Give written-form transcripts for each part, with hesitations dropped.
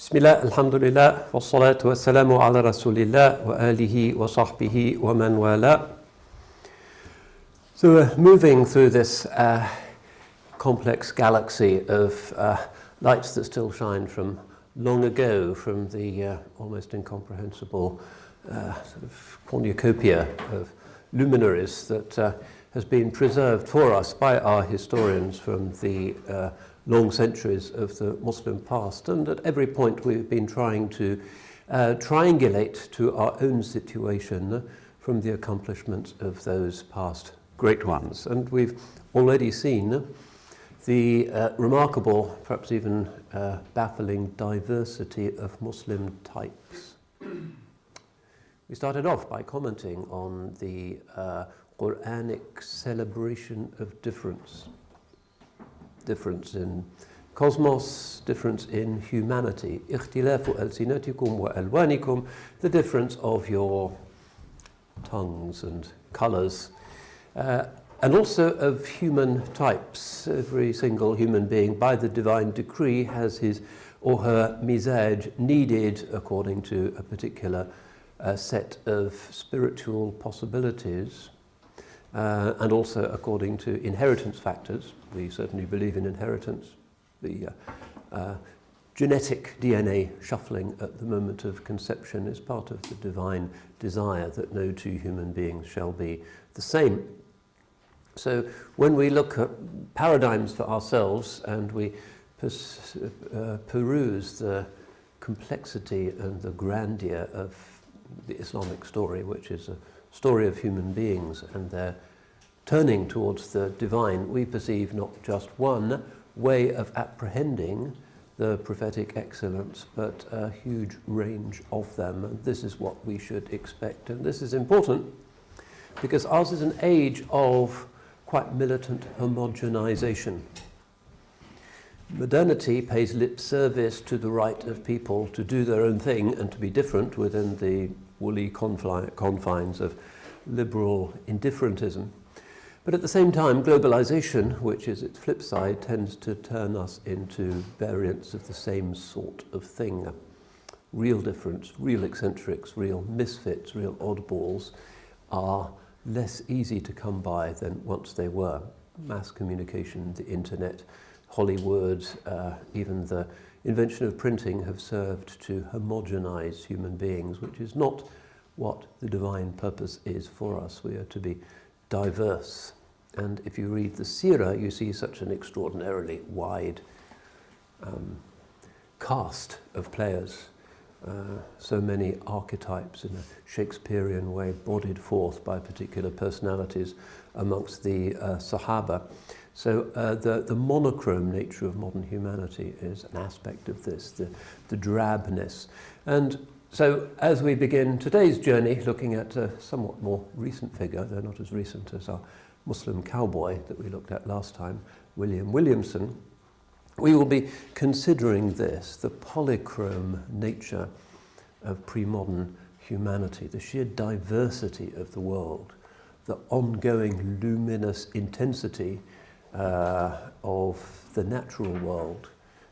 Bismillah, alhamdulillah, wa salatu wa salamu ala rasulillah wa alihi wa sahbihi wa man wala. So we're moving through this complex galaxy of lights that still shine from long ago, from the almost incomprehensible sort of cornucopia of luminaries that has been preserved for us by our historians from the long centuries of the Muslim past. And at every point we've been trying to triangulate to our own situation from the accomplishments of those past great ones. And we've already seen the remarkable, perhaps even baffling diversity of Muslim types. We started off by commenting on the Quranic celebration of difference. Difference in cosmos, difference in humanity. اختلاف ألسنتكم وألوانكم, the difference of your tongues and colours, and also of human types. Every single human being, by the divine decree, has his or her mizaj needed according to a particular set of spiritual possibilities. And also according to inheritance factors. We certainly believe in inheritance. The genetic DNA shuffling at the moment of conception is part of the divine desire that no two human beings shall be the same. So when we look at paradigms for ourselves and we peruse the complexity and the grandeur of the Islamic story, which is a story of human beings and their turning towards the divine, we perceive not just one way of apprehending the prophetic excellence, but a huge range of them. And this is what we should expect. And this is important because ours is an age of quite militant homogenization. Modernity pays lip service to the right of people to do their own thing and to be different within the woolly confines of liberal indifferentism. But at the same time, globalization, which is its flip side, tends to turn us into variants of the same sort of thing. Real difference, real eccentrics, real misfits, real oddballs are less easy to come by than once they were. Mass communication, the internet, Hollywood, even the invention of printing have served to homogenize human beings, which is not what the divine purpose is for us. We are to be diverse. And if you read the Seerah, you see such an extraordinarily wide cast of players. So many archetypes in a Shakespearean way bodied forth by particular personalities amongst the Sahaba. So the monochrome nature of modern humanity is an aspect of this, the drabness. And so as we begin today's journey, looking at a somewhat more recent figure, though not as recent as our Muslim cowboy that we looked at last time, William Williamson, we will be considering this, the polychrome nature of pre-modern humanity, the sheer diversity of the world, the ongoing luminous intensity of the natural world,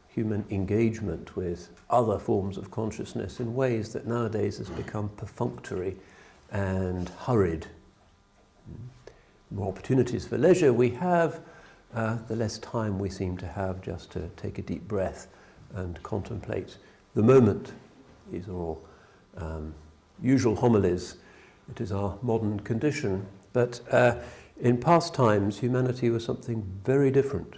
human engagement with other forms of consciousness in ways that nowadays has become perfunctory and hurried. The more opportunities for leisure we have, the less time we seem to have just to take a deep breath and contemplate the moment. These are all usual homilies. It is our modern condition. But in past times, humanity was something very different.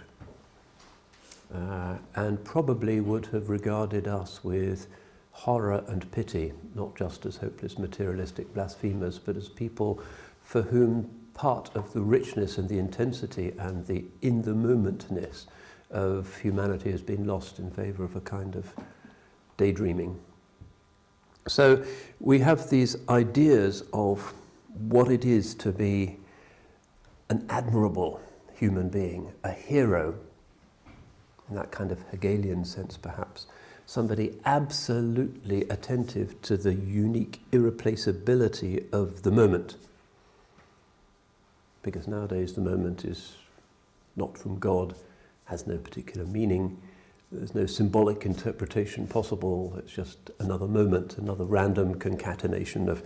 And probably would have regarded us with horror and pity, not just as hopeless materialistic blasphemers, but as people for whom part of the richness and the intensity and the in-the-momentness of humanity has been lost in favour of a kind of daydreaming. So we have these ideas of what it is to be an admirable human being, a hero, in that kind of Hegelian sense perhaps, somebody absolutely attentive to the unique irreplaceability of the moment. Because nowadays the moment is not from God, has no particular meaning. There's no symbolic interpretation possible. It's just another moment, another random concatenation of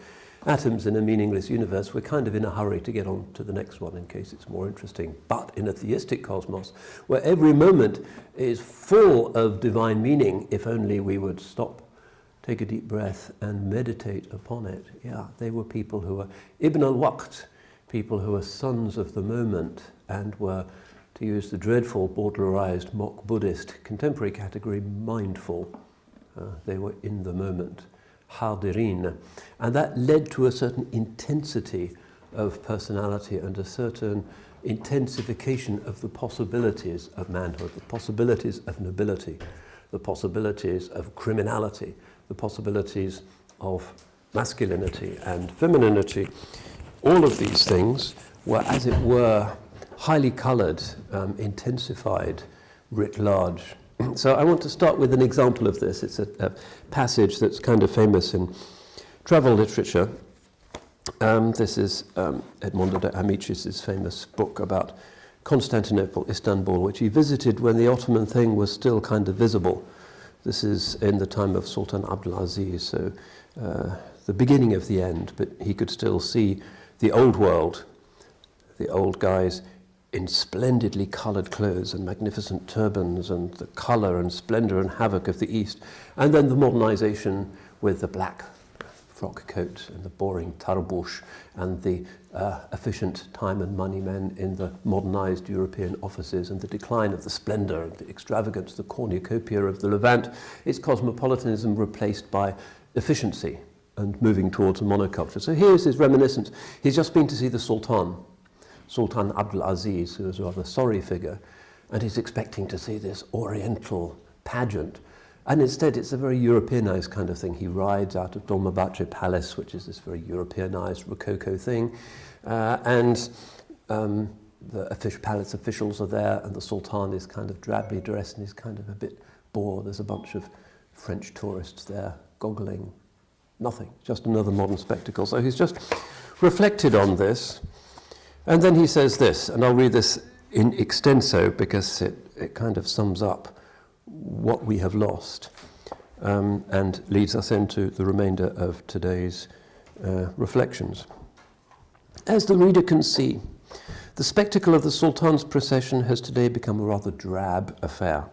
atoms in a meaningless universe. We're kind of in a hurry to get on to the next one in case it's more interesting. But in a theistic cosmos, where every moment is full of divine meaning, if only we would stop, take a deep breath and meditate upon it. Yeah, they were people who were Ibn al-Waqt, people who were sons of the moment and were, to use the dreadful bowdlerized mock Buddhist contemporary category, mindful. They were in the moment, hadirin. And that led to a certain intensity of personality and a certain intensification of the possibilities of manhood, the possibilities of nobility, the possibilities of criminality, the possibilities of masculinity and femininity. All of these things were, as it were, highly coloured, intensified, writ large. So I want to start with an example of this. It's a passage that's kind of famous in travel literature. This is Edmondo de Amicis' famous book about Constantinople, Istanbul, which he visited when the Ottoman thing was still kind of visible. This is in the time of Sultan Abdul Aziz, so the beginning of the end, but he could still see the old world, the old guys in splendidly coloured clothes and magnificent turbans and the colour and splendour and havoc of the East, and then the modernisation with the black frock coat and the boring tarbush and the efficient time and money men in the modernised European offices, and the decline of the splendour and the extravagance, the cornucopia of the Levant, its cosmopolitanism replaced by efficiency and moving towards a monoculture. So here's his reminiscence. He's just been to see the Sultan Abdul Aziz, who was a rather sorry figure, and he's expecting to see this oriental pageant. And instead, it's a very Europeanized kind of thing. He rides out of Dolmabahce Palace, which is this very Europeanized Rococo thing, and the palace officials are there, and the Sultan is kind of drably dressed and he's kind of a bit bored. There's a bunch of French tourists there, goggling. Nothing, just another modern spectacle. So he's just reflected on this. And then he says this, and I'll read this in extenso because it kind of sums up what we have lost and leads us into the remainder of today's reflections. As the reader can see, the spectacle of the Sultan's procession has today become a rather drab affair.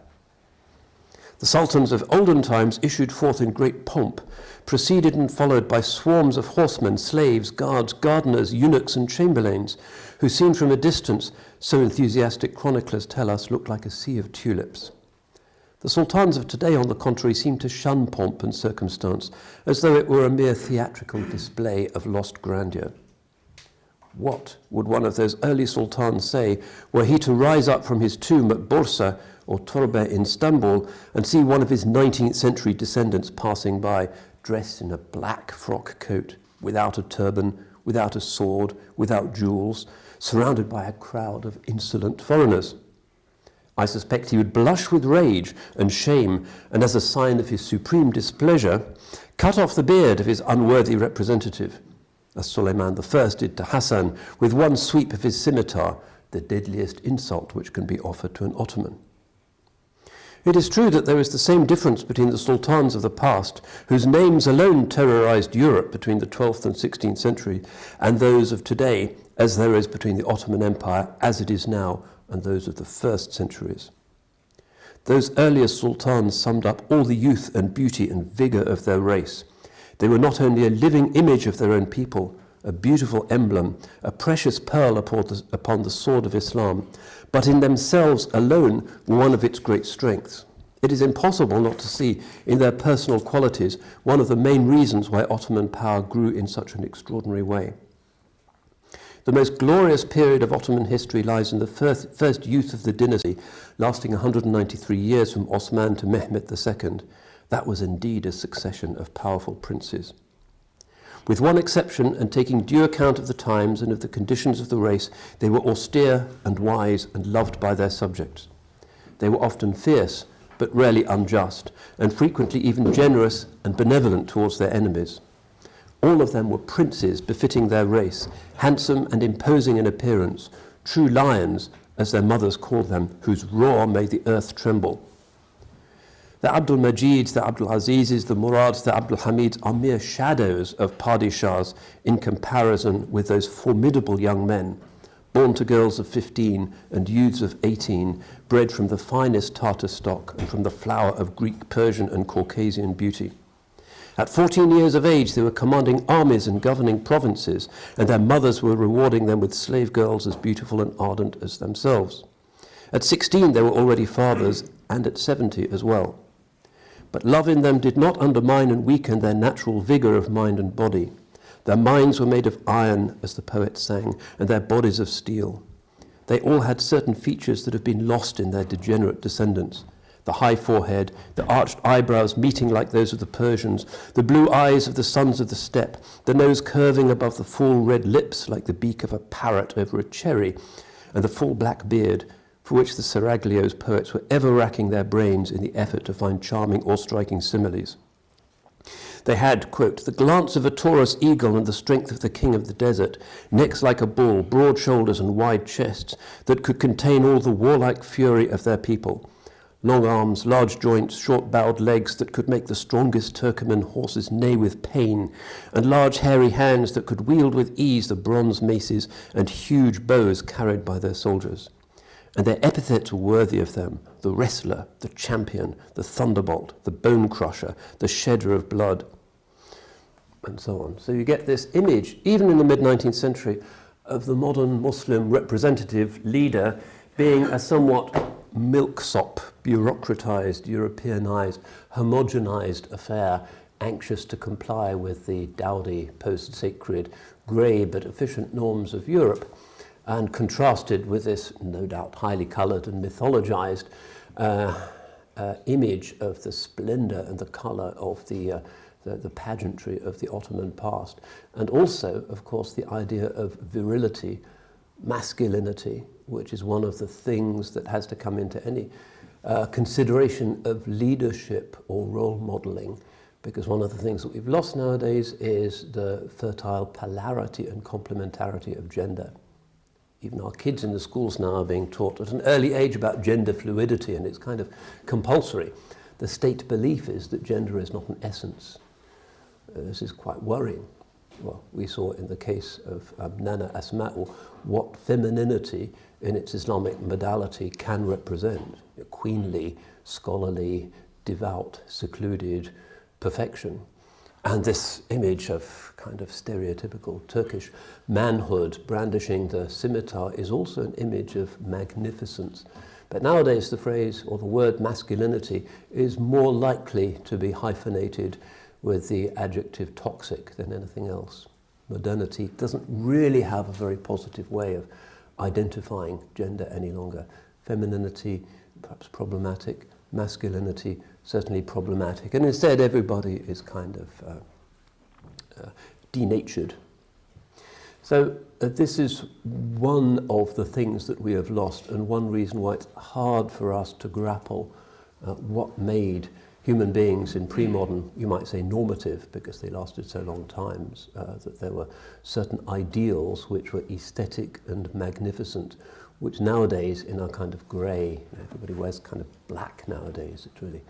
The sultans of olden times issued forth in great pomp, preceded and followed by swarms of horsemen, slaves, guards, gardeners, eunuchs and chamberlains, who seen from a distance, so enthusiastic chroniclers tell us, looked like a sea of tulips. The sultans of today, on the contrary, seem to shun pomp and circumstance, as though it were a mere theatrical display of lost grandeur. What would one of those early sultans say were he to rise up from his tomb at Bursa or Torbe in Istanbul and see one of his 19th century descendants passing by, dressed in a black frock coat, without a turban, without a sword, without jewels, surrounded by a crowd of insolent foreigners? I suspect he would blush with rage and shame, and as a sign of his supreme displeasure, cut off the beard of his unworthy representative, as Suleiman I did to Hassan with one sweep of his scimitar, the deadliest insult which can be offered to an Ottoman. It is true that there is the same difference between the sultans of the past, whose names alone terrorized Europe between the 12th and 16th century, and those of today, as there is between the Ottoman Empire as it is now and those of the first centuries. Those earlier sultans summed up all the youth and beauty and vigor of their race. They were not only a living image of their own people, a beautiful emblem, a precious pearl upon the sword of Islam, but in themselves alone were one of its great strengths. It is impossible not to see in their personal qualities one of the main reasons why Ottoman power grew in such an extraordinary way. The most glorious period of Ottoman history lies in the first youth of the dynasty, lasting 193 years from Osman to Mehmed II. That was indeed a succession of powerful princes. With one exception, and taking due account of the times and of the conditions of the race, they were austere and wise and loved by their subjects. They were often fierce, but rarely unjust, and frequently even generous and benevolent towards their enemies. All of them were princes befitting their race, handsome and imposing in appearance, true lions, as their mothers called them, whose roar made the earth tremble. The Abdul Majids, the Abdul Azizes, the Murads, the Abdul Hamids are mere shadows of Padishahs in comparison with those formidable young men, born to girls of 15 and youths of 18, bred from the finest Tartar stock and from the flower of Greek, Persian and Caucasian beauty. At 14 years of age, they were commanding armies and governing provinces, and their mothers were rewarding them with slave girls as beautiful and ardent as themselves. At 16, they were already fathers, and at 70 as well. But love in them did not undermine and weaken their natural vigor of mind and body. Their minds were made of iron, as the poet sang, and their bodies of steel. They all had certain features that have been lost in their degenerate descendants. The high forehead, the arched eyebrows meeting like those of the Persians, the blue eyes of the sons of the steppe, the nose curving above the full red lips like the beak of a parrot over a cherry, and the full black beard, for which the Seraglio's poets were ever racking their brains in the effort to find charming or striking similes. They had, quote, the glance of a Taurus eagle and the strength of the king of the desert, necks like a bull, broad shoulders and wide chests that could contain all the warlike fury of their people. Long arms, large joints, short-bowed legs that could make the strongest Turkoman horses neigh with pain, and large hairy hands that could wield with ease the bronze maces and huge bows carried by their soldiers. And their epithets were worthy of them: the wrestler, the champion, the thunderbolt, the bone crusher, the shedder of blood, and so on. So you get this image, even in the mid-19th century, of the modern Muslim representative leader being a somewhat milksop, bureaucratized, Europeanized, homogenized affair, anxious to comply with the dowdy, post-sacred, grey but efficient norms of Europe, and contrasted with this, no doubt, highly coloured and mythologized image of the splendour and the colour of the pageantry of the Ottoman past. And also, of course, the idea of virility, masculinity, which is one of the things that has to come into any consideration of leadership or role modelling, because one of the things that we've lost nowadays is the fertile polarity and complementarity of gender. Even our kids in the schools now are being taught at an early age about gender fluidity, and it's kind of compulsory. The state belief is that gender is not an essence. This is quite worrying. Well, we saw in the case of Nana Asma'u what femininity in its Islamic modality can represent. A queenly, scholarly, devout, secluded perfection. And this image of kind of stereotypical Turkish manhood brandishing the scimitar is also an image of magnificence. But nowadays the phrase or the word masculinity is more likely to be hyphenated with the adjective toxic than anything else. Modernity doesn't really have a very positive way of identifying gender any longer. Femininity, perhaps problematic. Masculinity, certainly problematic. And instead everybody is kind of denatured. So this is one of the things that we have lost, and one reason why it's hard for us to grapple what made human beings in pre-modern, you might say normative, because they lasted so long times, that there were certain ideals which were aesthetic and magnificent, which nowadays in our kind of grey, everybody wears kind of black nowadays, it's really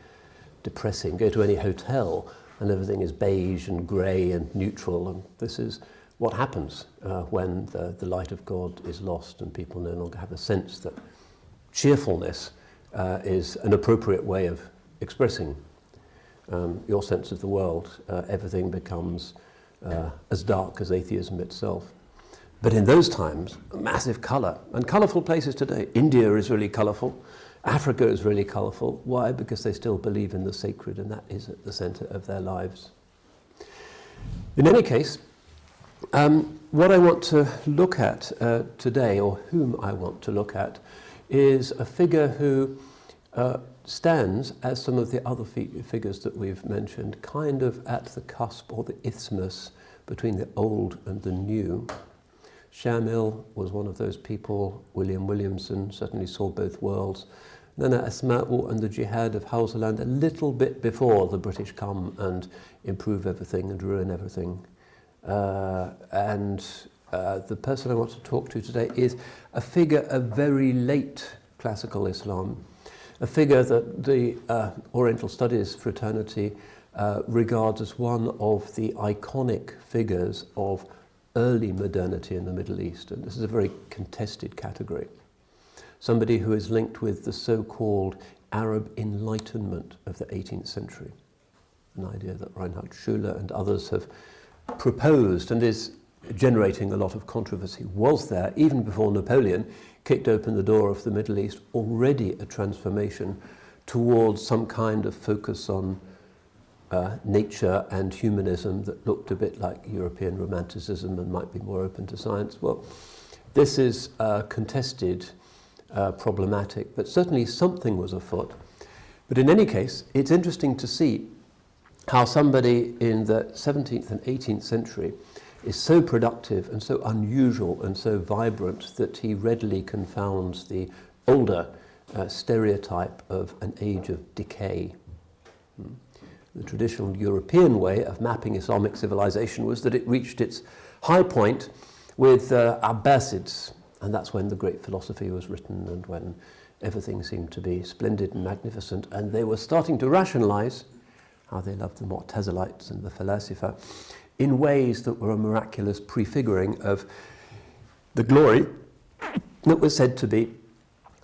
depressing. Go to any hotel and everything is beige and grey and neutral, and this is what happens when the light of God is lost and people no longer have a sense that cheerfulness is an appropriate way of expressing your sense of the world. Everything becomes as dark as atheism itself. But in those times, massive colour, and colourful places today. India is really colourful. Africa is really colourful. Why? Because they still believe in the sacred, and that is at the centre of their lives. In any case, what I want to look at today, or whom I want to look at, is a figure who stands, as some of the other figures that we've mentioned, kind of at the cusp or the isthmus between the old and the new. Shamil was one of those people. William Williamson certainly saw both worlds. Nana Asma'u and the jihad of Hausaland a little bit before the British come and improve everything and ruin everything. The person I want to talk to today is a figure of very late classical Islam, a figure that the Oriental Studies fraternity regards as one of the iconic figures of early modernity in the Middle East. And this is a very contested category. Somebody who is linked with the so-called Arab Enlightenment of the 18th century, an idea that Reinhard Schüler and others have proposed and is generating a lot of controversy. Was there, even before Napoleon kicked open the door of the Middle East, already a transformation towards some kind of focus on nature and humanism that looked a bit like European romanticism and might be more open to science? Well, this is contested, problematic, but certainly something was afoot. But in any case, it's interesting to see how somebody in the 17th and 18th century is so productive and so unusual and so vibrant that he readily confounds the older stereotype of an age of decay. The traditional European way of mapping Islamic civilization was that it reached its high point with Abbasids, and that's when the great philosophy was written and when everything seemed to be splendid and magnificent, and they were starting to rationalize how they loved the Mu'tazilites and the Falasifa in ways that were a miraculous prefiguring of the glory that was said to be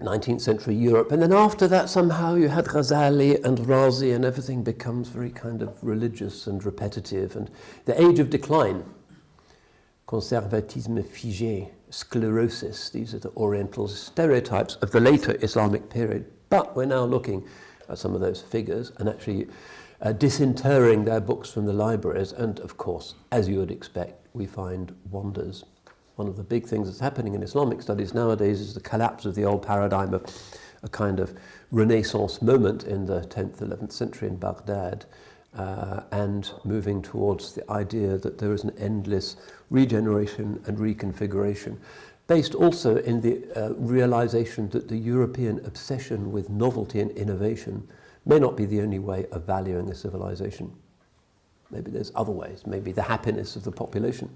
19th century Europe. And then after that, somehow you had Ghazali and Razi, and everything becomes very kind of religious and repetitive. And the age of decline, conservatisme figé, sclerosis, these are the Oriental stereotypes of the later Islamic period. But we're now looking at some of those figures and actually disinterring their books from the libraries. And of course, as you would expect, we find wonders. One of the big things that's happening in Islamic studies nowadays is the collapse of the old paradigm of a kind of Renaissance moment in the 10th, 11th century in Baghdad, and moving towards the idea that there is an endless regeneration and reconfiguration, based also in the realization that the European obsession with novelty and innovation may not be the only way of valuing a civilization. Maybe there's other ways. Maybe the happiness of the population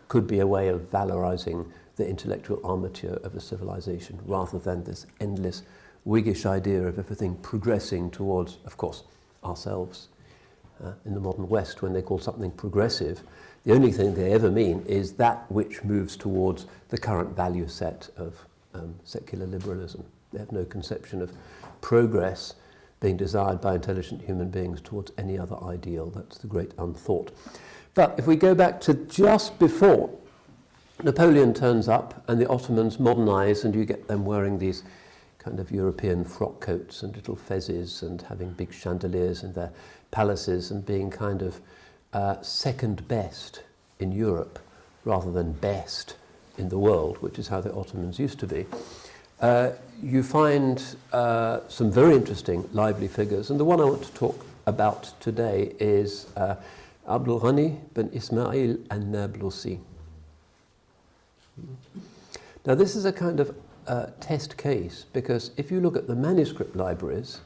could be a way of valorizing the intellectual armature of a civilization, rather than this endless Whiggish idea of everything progressing towards, of course, ourselves. In the modern West, when they call something progressive, the only thing they ever mean is that which moves towards the current value set of secular liberalism. They have no conception of progress being desired by intelligent human beings towards any other ideal. That's the great unthought. But if we go back to just before Napoleon turns up and the Ottomans modernize, and you get them wearing these kind of European frock coats and little fezzes and having big chandeliers in their palaces and being kind of second best in Europe rather than best in the world, which is how the Ottomans used to be. You find some very interesting, lively figures, and the one I want to talk about today is Abdul Ghani ibn Ismail al-Nablusi. Now this is a kind of test case, because if you look at the manuscript libraries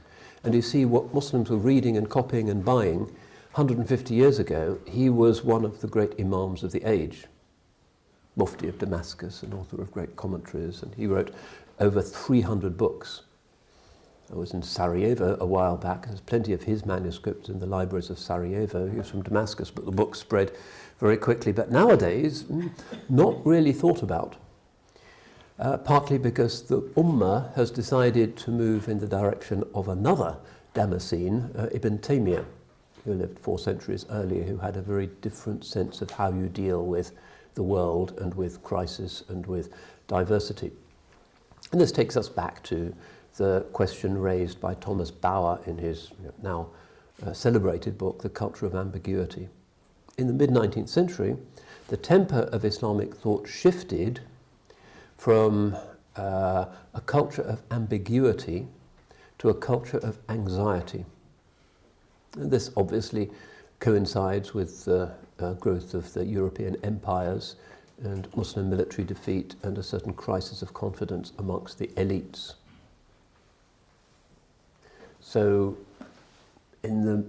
and you see what Muslims were reading and copying and buying 150 years ago, he was one of the great imams of the age, Mufti of Damascus and author of great commentaries, and he wrote over 300 books. I was in Sarajevo a while back. There's plenty of his manuscripts in the libraries of Sarajevo. He was from Damascus, but the book spread very quickly. But nowadays, not really thought about. Partly because the Ummah has decided to move in the direction of another Damascene, Ibn Taymiyyah, who lived 4 centuries earlier, who had a very different sense of how you deal with the world and with crisis and with diversity. And this takes us back to the question raised by Thomas Bauer in his now celebrated book, The Culture of Ambiguity. In the mid-19th century, the temper of Islamic thought shifted from a culture of ambiguity to a culture of anxiety. And this obviously coincides with the growth of the European empires and Muslim military defeat and a certain crisis of confidence amongst the elites. So in the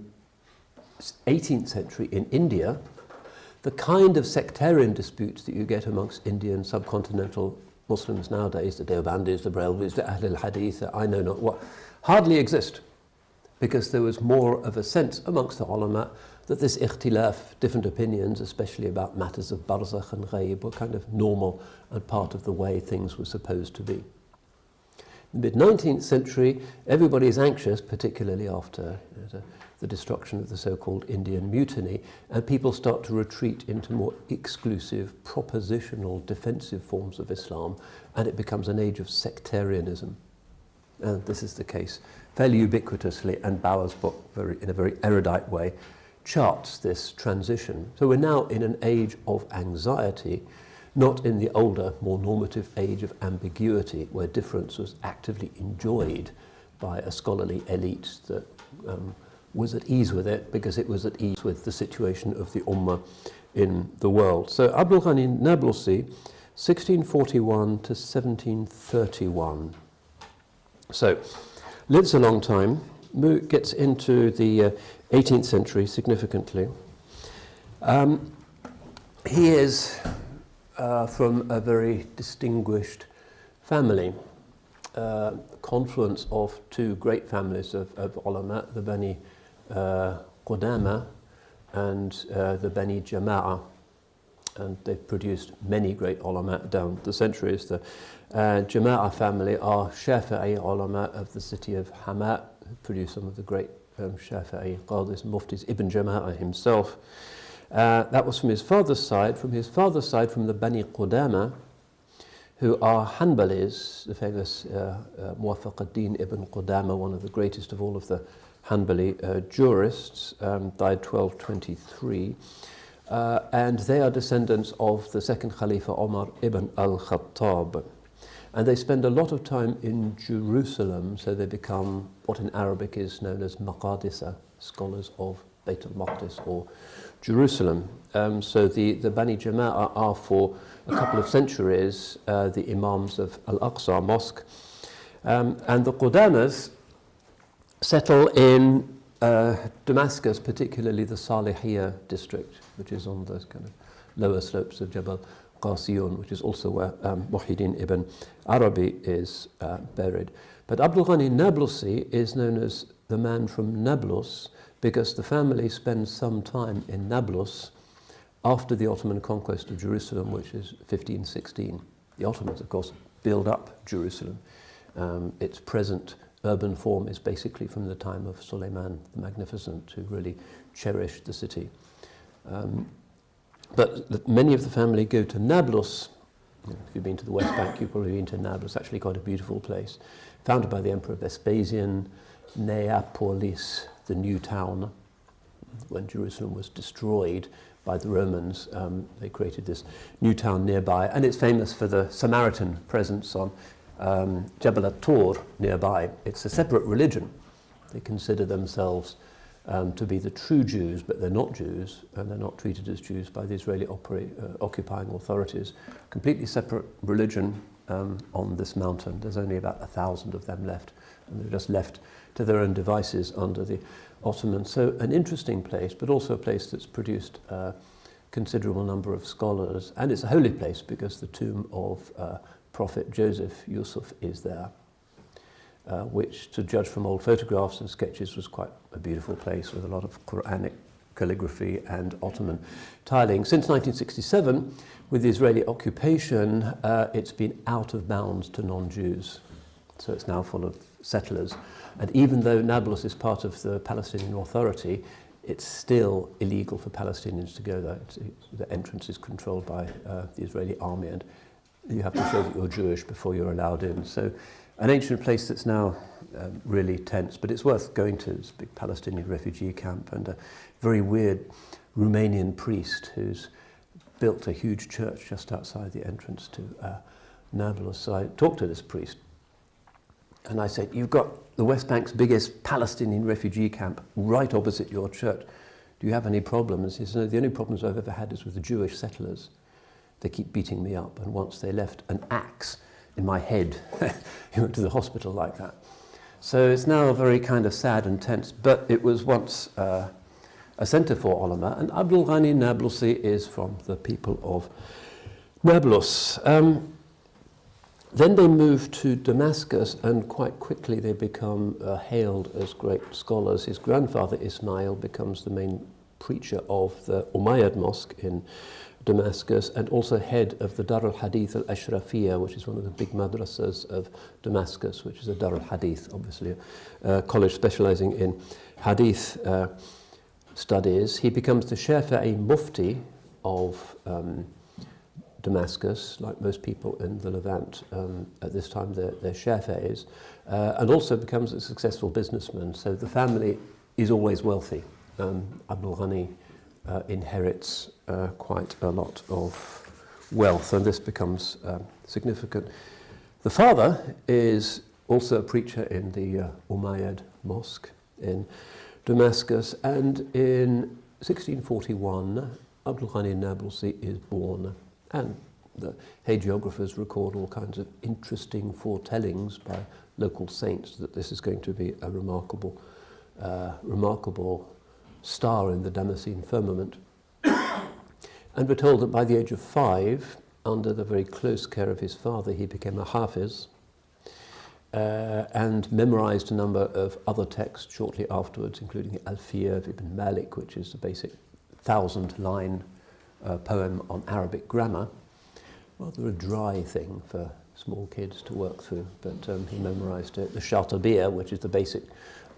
18th century in India, the kind of sectarian disputes that you get amongst Indian subcontinental Muslims nowadays, the Deobandis, the Brelvis, the Ahl al-Hadith, I know not what, hardly exist, because there was more of a sense amongst the ulama that this ikhtilaf, different opinions, especially about matters of barzakh and ghaib, were kind of normal and part of the way things were supposed to be. In the mid-19th century, everybody is anxious, particularly after the destruction of the so-called Indian Mutiny, and people start to retreat into more exclusive, propositional, defensive forms of Islam, and it becomes an age of sectarianism. And this is the case fairly ubiquitously, and Bauer's book, in a very erudite way, charts this transition. So we're now in an age of anxiety, not in the older, more normative age of ambiguity, where difference was actively enjoyed by a scholarly elite that was at ease with it, because it was at ease with the situation of the Ummah in the world. So Abdul Ghani Nablusi, 1641 to 1731. So, lives a long time, gets into the 18th century significantly. He is from a very distinguished family, confluence of two great families of ulama, the Bani Qudama and the Bani Jama'a, and they've produced many great ulama down the centuries. The Jama'a family are Shafi'i ulama of the city of Hama, who produced some of the great Shafi'i qadis, muftis, Ibn Jama'a himself. That was from his father's side. From his father's side, from the Bani Qudama, who are Hanbalis, the famous Muwaffaq ad-Din ibn Qudama, one of the greatest of all of the Hanbali jurists, died 1223. And they are descendants of the second Khalifa Omar ibn al-Khattab. And they spend a lot of time in Jerusalem, so they become what in Arabic is known as Maqadisa, scholars of Bayt al-Maqdis or Jerusalem. So the Bani Jama'a are for a couple of centuries the Imams of Al-Aqsa Mosque. And the Qudamas settle in Damascus, particularly the Salihiyya district, which is on those kind of lower slopes of Jabal Qasiyun, which is also where Muhyiddin ibn Arabi is buried. But Abdul Ghani Nablusi is known as the man from Nablus, because the family spends some time in Nablus after the Ottoman conquest of Jerusalem, which is 1516. The Ottomans, of course, build up Jerusalem. Its present urban form is basically from the time of Suleiman the Magnificent, who really cherished the city. But many of the family go to Nablus. If you've been to the West Bank, you've probably been to Nablus. Actually quite a beautiful place. Founded by the Emperor Vespasian, Neapolis, the new town. When Jerusalem was destroyed by the Romans, they created this new town nearby. And it's famous for the Samaritan presence on Jabal at-Tur nearby. It's a separate religion. They consider themselves to be the true Jews, but they're not Jews, and they're not treated as Jews by the Israeli occupying authorities. Completely separate religion on this mountain. There's only about 1,000 of them left, and they're just left to their own devices under the Ottomans. So an interesting place, but also a place that's produced a considerable number of scholars, and it's a holy place because the tomb of Prophet Joseph, Yusuf, is there. Which, to judge from old photographs and sketches, was quite a beautiful place with a lot of Quranic calligraphy and Ottoman tiling. Since 1967, with the Israeli occupation, it's been out of bounds to non-Jews. So it's now full of settlers. And even though Nablus is part of the Palestinian Authority, it's still illegal for Palestinians to go there. The entrance is controlled by the Israeli army, and you have to show that you're Jewish before you're allowed in. So an ancient place that's now really tense, but it's worth going to. It's a big Palestinian refugee camp, and a very weird Romanian priest who's built a huge church just outside the entrance to Nablus. So I talked to this priest, and I said, you've got the West Bank's biggest Palestinian refugee camp right opposite your church. Do you have any problems? He said, no, the only problems I've ever had is with the Jewish settlers. They keep beating me up, and once they left an axe in my head, he went to the hospital like that. So it's now very kind of sad and tense, but it was once a centre for ulama, and Abdul Ghani Nablusi is from the people of Nablus. Then they move to Damascus, and quite quickly they become hailed as great scholars. His grandfather Ismail becomes the main preacher of the Umayyad Mosque in Damascus, and also head of the Dar al-Hadith al-Ashrafiyya, which is one of the big madrasas of Damascus, which is a Dar al-Hadith, obviously a college specializing in Hadith studies. He becomes the Shafi'i Mufti of Damascus, like most people in the Levant at this time, they're Shafi'is, and also becomes a successful businessman. So the family is always wealthy. Abdul Ghani inherits quite a lot of wealth, and this becomes significant. The father is also a preacher in the Umayyad Mosque in Damascus, and in 1641, Abdul Ghani al-Nablusi is born. And the hagiographers record all kinds of interesting foretellings by local saints that this is going to be a remarkable star in the Damascene firmament. And we're told that by the age of 5, under the very close care of his father, he became a hafiz and memorized a number of other texts shortly afterwards, including Alfiya of Ibn Malik, which is the basic 1,000-line poem on Arabic grammar. Rather a dry thing for small kids to work through, but he memorized it. The Shatabiya, which is the basic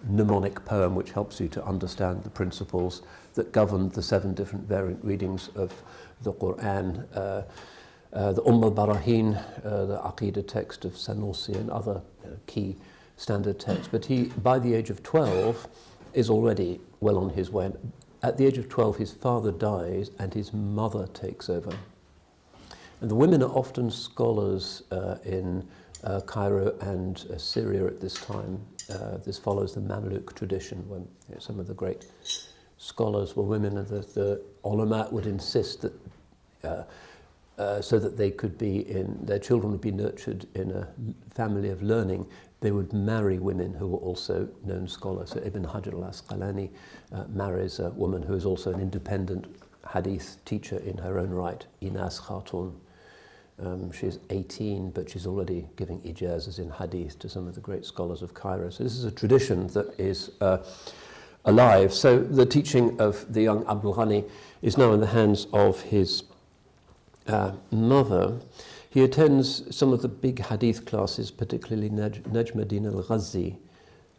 mnemonic poem which helps you to understand the principles that govern the 7 different variant readings of the Quran. The al-Barahin, the Aqidah text of Sanusi, and other key standard texts. But he, by the age of 12, is already well on his way. At the age of 12, his father dies and his mother takes over. And the women are often scholars in Cairo and Syria at this time. This follows the Mamluk tradition, when some of the great scholars were women, and the ulama would insist that so that they could be their children would be nurtured in a family of learning, they would marry women who were also known scholars. So Ibn Hajar al-Asqalani marries a woman who is also an independent hadith teacher in her own right, Inas Khatun. She's 18, but she's already giving ijazas in hadith to some of the great scholars of Cairo. So this is a tradition that is alive. So the teaching of the young Abdul Ghani is now in the hands of his mother. He attends some of the big hadith classes, particularly Najmuddin al-Ghazi,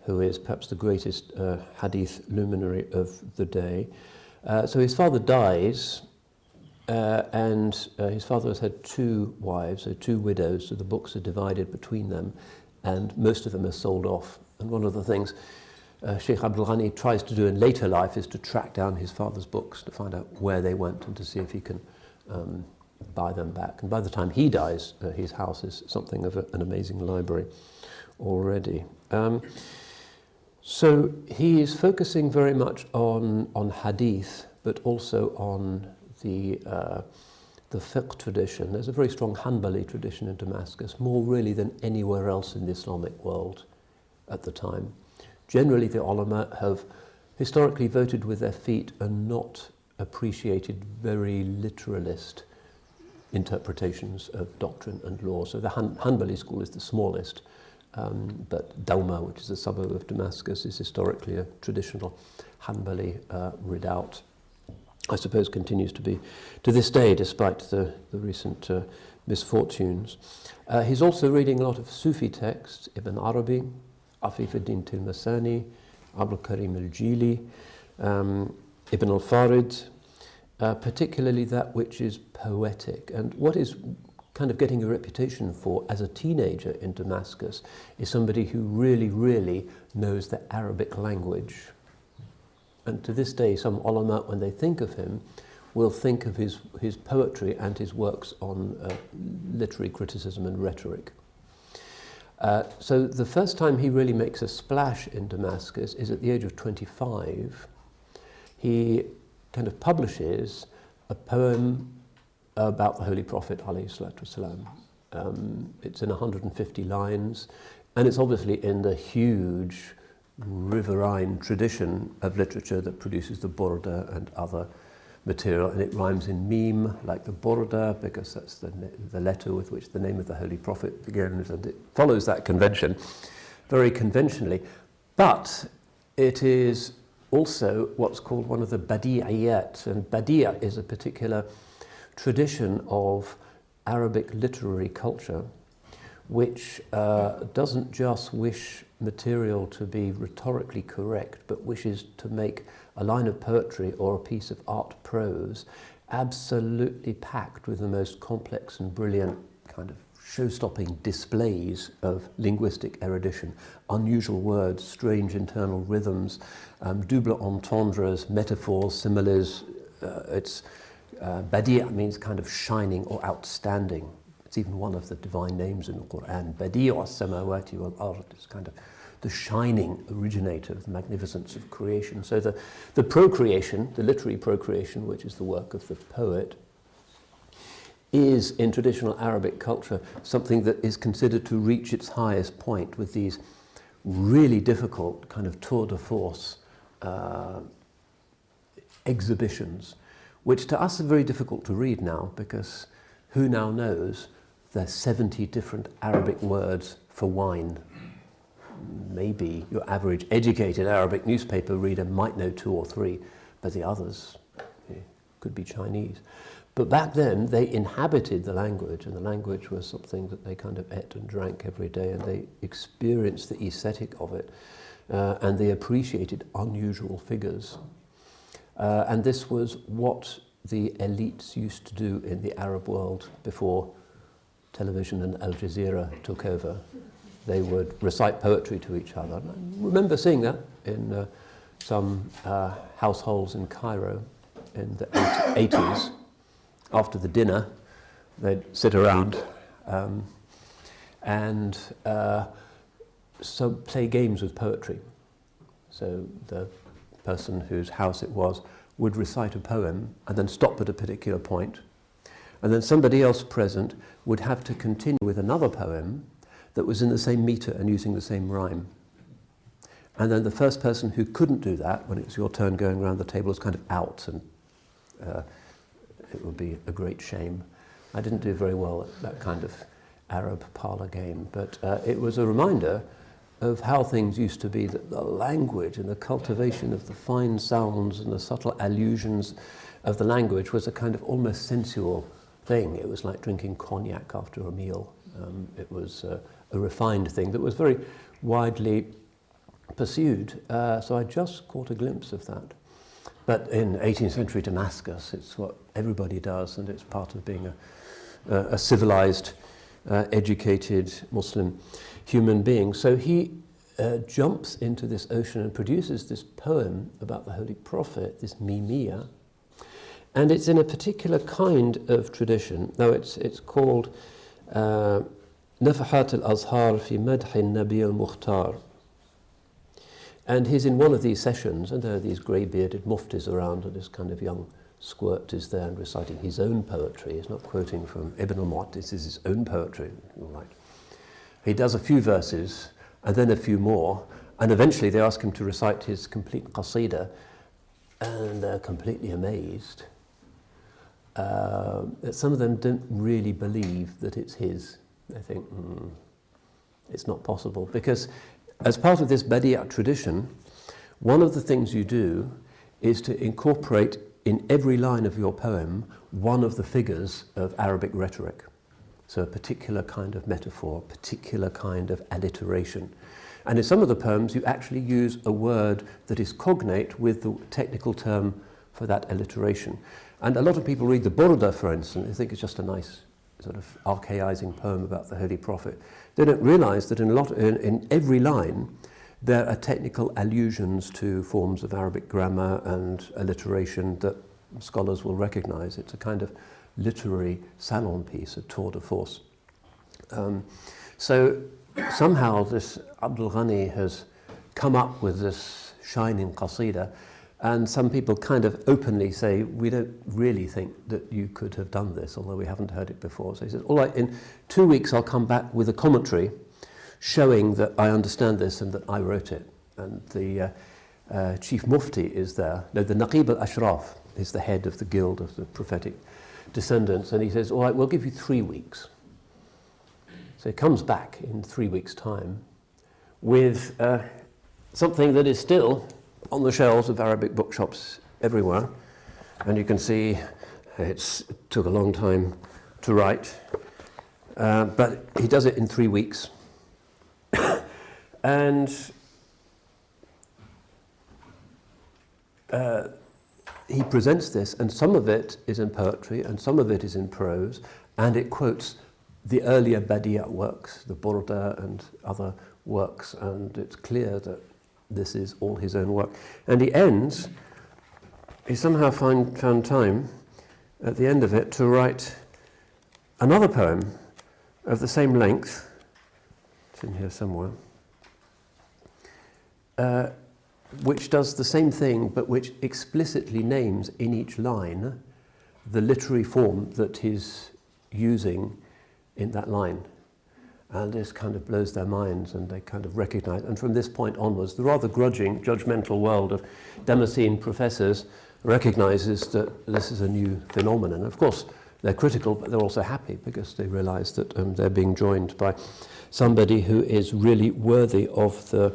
who is perhaps the greatest hadith luminary of the day. So his father dies, and his father has had 2 wives, so 2 widows, so the books are divided between them, and most of them are sold off. And one of the things Sheikh Abdul Ghani tries to do in later life is to track down his father's books to find out where they went and to see if he can buy them back. And by the time he dies, his house is something of an amazing library already. So he is focusing very much on hadith, but also on the fiqh tradition. There's a very strong Hanbali tradition in Damascus, more really than anywhere else in the Islamic world at the time. Generally, the ulama have historically voted with their feet and not appreciated very literalist interpretations of doctrine and law. So the Hanbali school is the smallest, but Dawma, which is a suburb of Damascus, is historically a traditional Hanbali redoubt. I suppose continues to be to this day, despite the recent misfortunes. He's also reading a lot of Sufi texts, Ibn Arabi, Afif ad-Din Tilmasani, Abdul Karim al-Jili, Ibn al-Farid, particularly that which is poetic. And what is kind of getting a reputation for as a teenager in Damascus is somebody who really, really knows the Arabic language. And to this day, some ulama, when they think of him, will think of his poetry and his works on literary criticism and rhetoric. So the first time he really makes a splash in Damascus is at the age of 25. He kind of publishes a poem about the Holy Prophet, alayhi salatu wasalam. It's in 150 lines, and it's obviously in the huge riverine tradition of literature that produces the Burda and other material, and it rhymes in meme, like the Burda, because that's the letter with which the name of the Holy Prophet begins, and it follows that convention very conventionally. But it is also what's called one of the badi'iyat, and badi' is a particular tradition of Arabic literary culture which doesn't just wish material to be rhetorically correct, but wishes to make a line of poetry or a piece of art prose absolutely packed with the most complex and brilliant kind of show-stopping displays of linguistic erudition, unusual words, strange internal rhythms, double entendres, metaphors, similes. Badi' means kind of shining or outstanding. It's even one of the divine names in the Quran. Badi'u as-samawati wal-ard is kind of the shining originator of the magnificence of creation. So the procreation, the literary procreation, which is the work of the poet, is in traditional Arabic culture something that is considered to reach its highest point with these really difficult kind of tour de force exhibitions, which to us are very difficult to read now, because who now knows there's 70 different Arabic words for wine. Maybe your average educated Arabic newspaper reader might know 2 or 3, but the others could be Chinese. But back then they inhabited the language, and the language was something that they kind of ate and drank every day, and they experienced the aesthetic of it, and they appreciated unusual figures. And this was what the elites used to do in the Arab world before television and Al Jazeera took over. They would recite poetry to each other. And I remember seeing that in some households in Cairo in the 80s. After the dinner, they'd sit around and so play games with poetry. So the person whose house it was would recite a poem and then stop at a particular point, and then somebody else present would have to continue with another poem that was in the same meter and using the same rhyme. And then the first person who couldn't do that, when it was your turn going around the table, was kind of out, and it would be a great shame. I didn't do very well at that kind of Arab parlour game, but it was a reminder of how things used to be, that the language and the cultivation of the fine sounds and the subtle allusions of the language was a kind of almost sensual thing. It was like drinking cognac after a meal. It was a refined thing that was very widely pursued. So I just caught a glimpse of that. But in 18th century Damascus, it's what everybody does, and it's part of being a civilized, educated Muslim human being. So he jumps into this ocean and produces this poem about the Holy Prophet, this mimiyya, and it's in a particular kind of tradition. Now it's called Nafahat al-Azhar fi Madh al-Nabi al-Mukhtar. And he's in one of these sessions, and there are these grey-bearded muftis around, and this kind of young squirt is there and reciting his own poetry. He's not quoting from Ibn al-Mu'att, this is his own poetry. Right. He does a few verses, and then a few more, and eventually they ask him to recite his complete qasida, and they're completely amazed. Some of them don't really believe that it's his. They think, it's not possible, because as part of this badi' tradition, one of the things you do is to incorporate in every line of your poem one of the figures of Arabic rhetoric. So a particular kind of metaphor, a particular kind of alliteration. And in some of the poems you actually use a word that is cognate with the technical term for that alliteration. And a lot of people read the Burda, for instance, they think it's just a nice sort of archaizing poem about the Holy Prophet. They don't realize that in every line there are technical allusions to forms of Arabic grammar and alliteration that scholars will recognize. It's a kind of literary salon piece, a tour de force. So somehow this Abdul Ghani has come up with this shining qasida, and some people kind of openly say, we don't really think that you could have done this, although we haven't heard it before. So he says, all right, in 2 weeks I'll come back with a commentary showing that I understand this and that I wrote it. And the Chief Mufti is there. No, the Naqib al-Ashraf is the head of the guild of the prophetic descendants, and he says, all right, we'll give you 3 weeks. So he comes back in 3 weeks' time with something that is still on the shelves of Arabic bookshops everywhere, and you can see it took a long time to write, but he does it in 3 weeks. And he presents this, and some of it is in poetry, and some of it is in prose, and it quotes the earlier Badi'a works, the Burda and other works, and it's clear that this is all his own work. And he somehow found time at the end of it to write another poem of the same length, it's in here somewhere, which does the same thing, but which explicitly names in each line the literary form that he's using in that line. And this kind of blows their minds, and they kind of recognize. And from this point onwards, the rather grudging, judgmental world of Damascene professors recognizes that this is a new phenomenon. Of course, they're critical, but they're also happy because they realize that they're being joined by somebody who is really worthy of the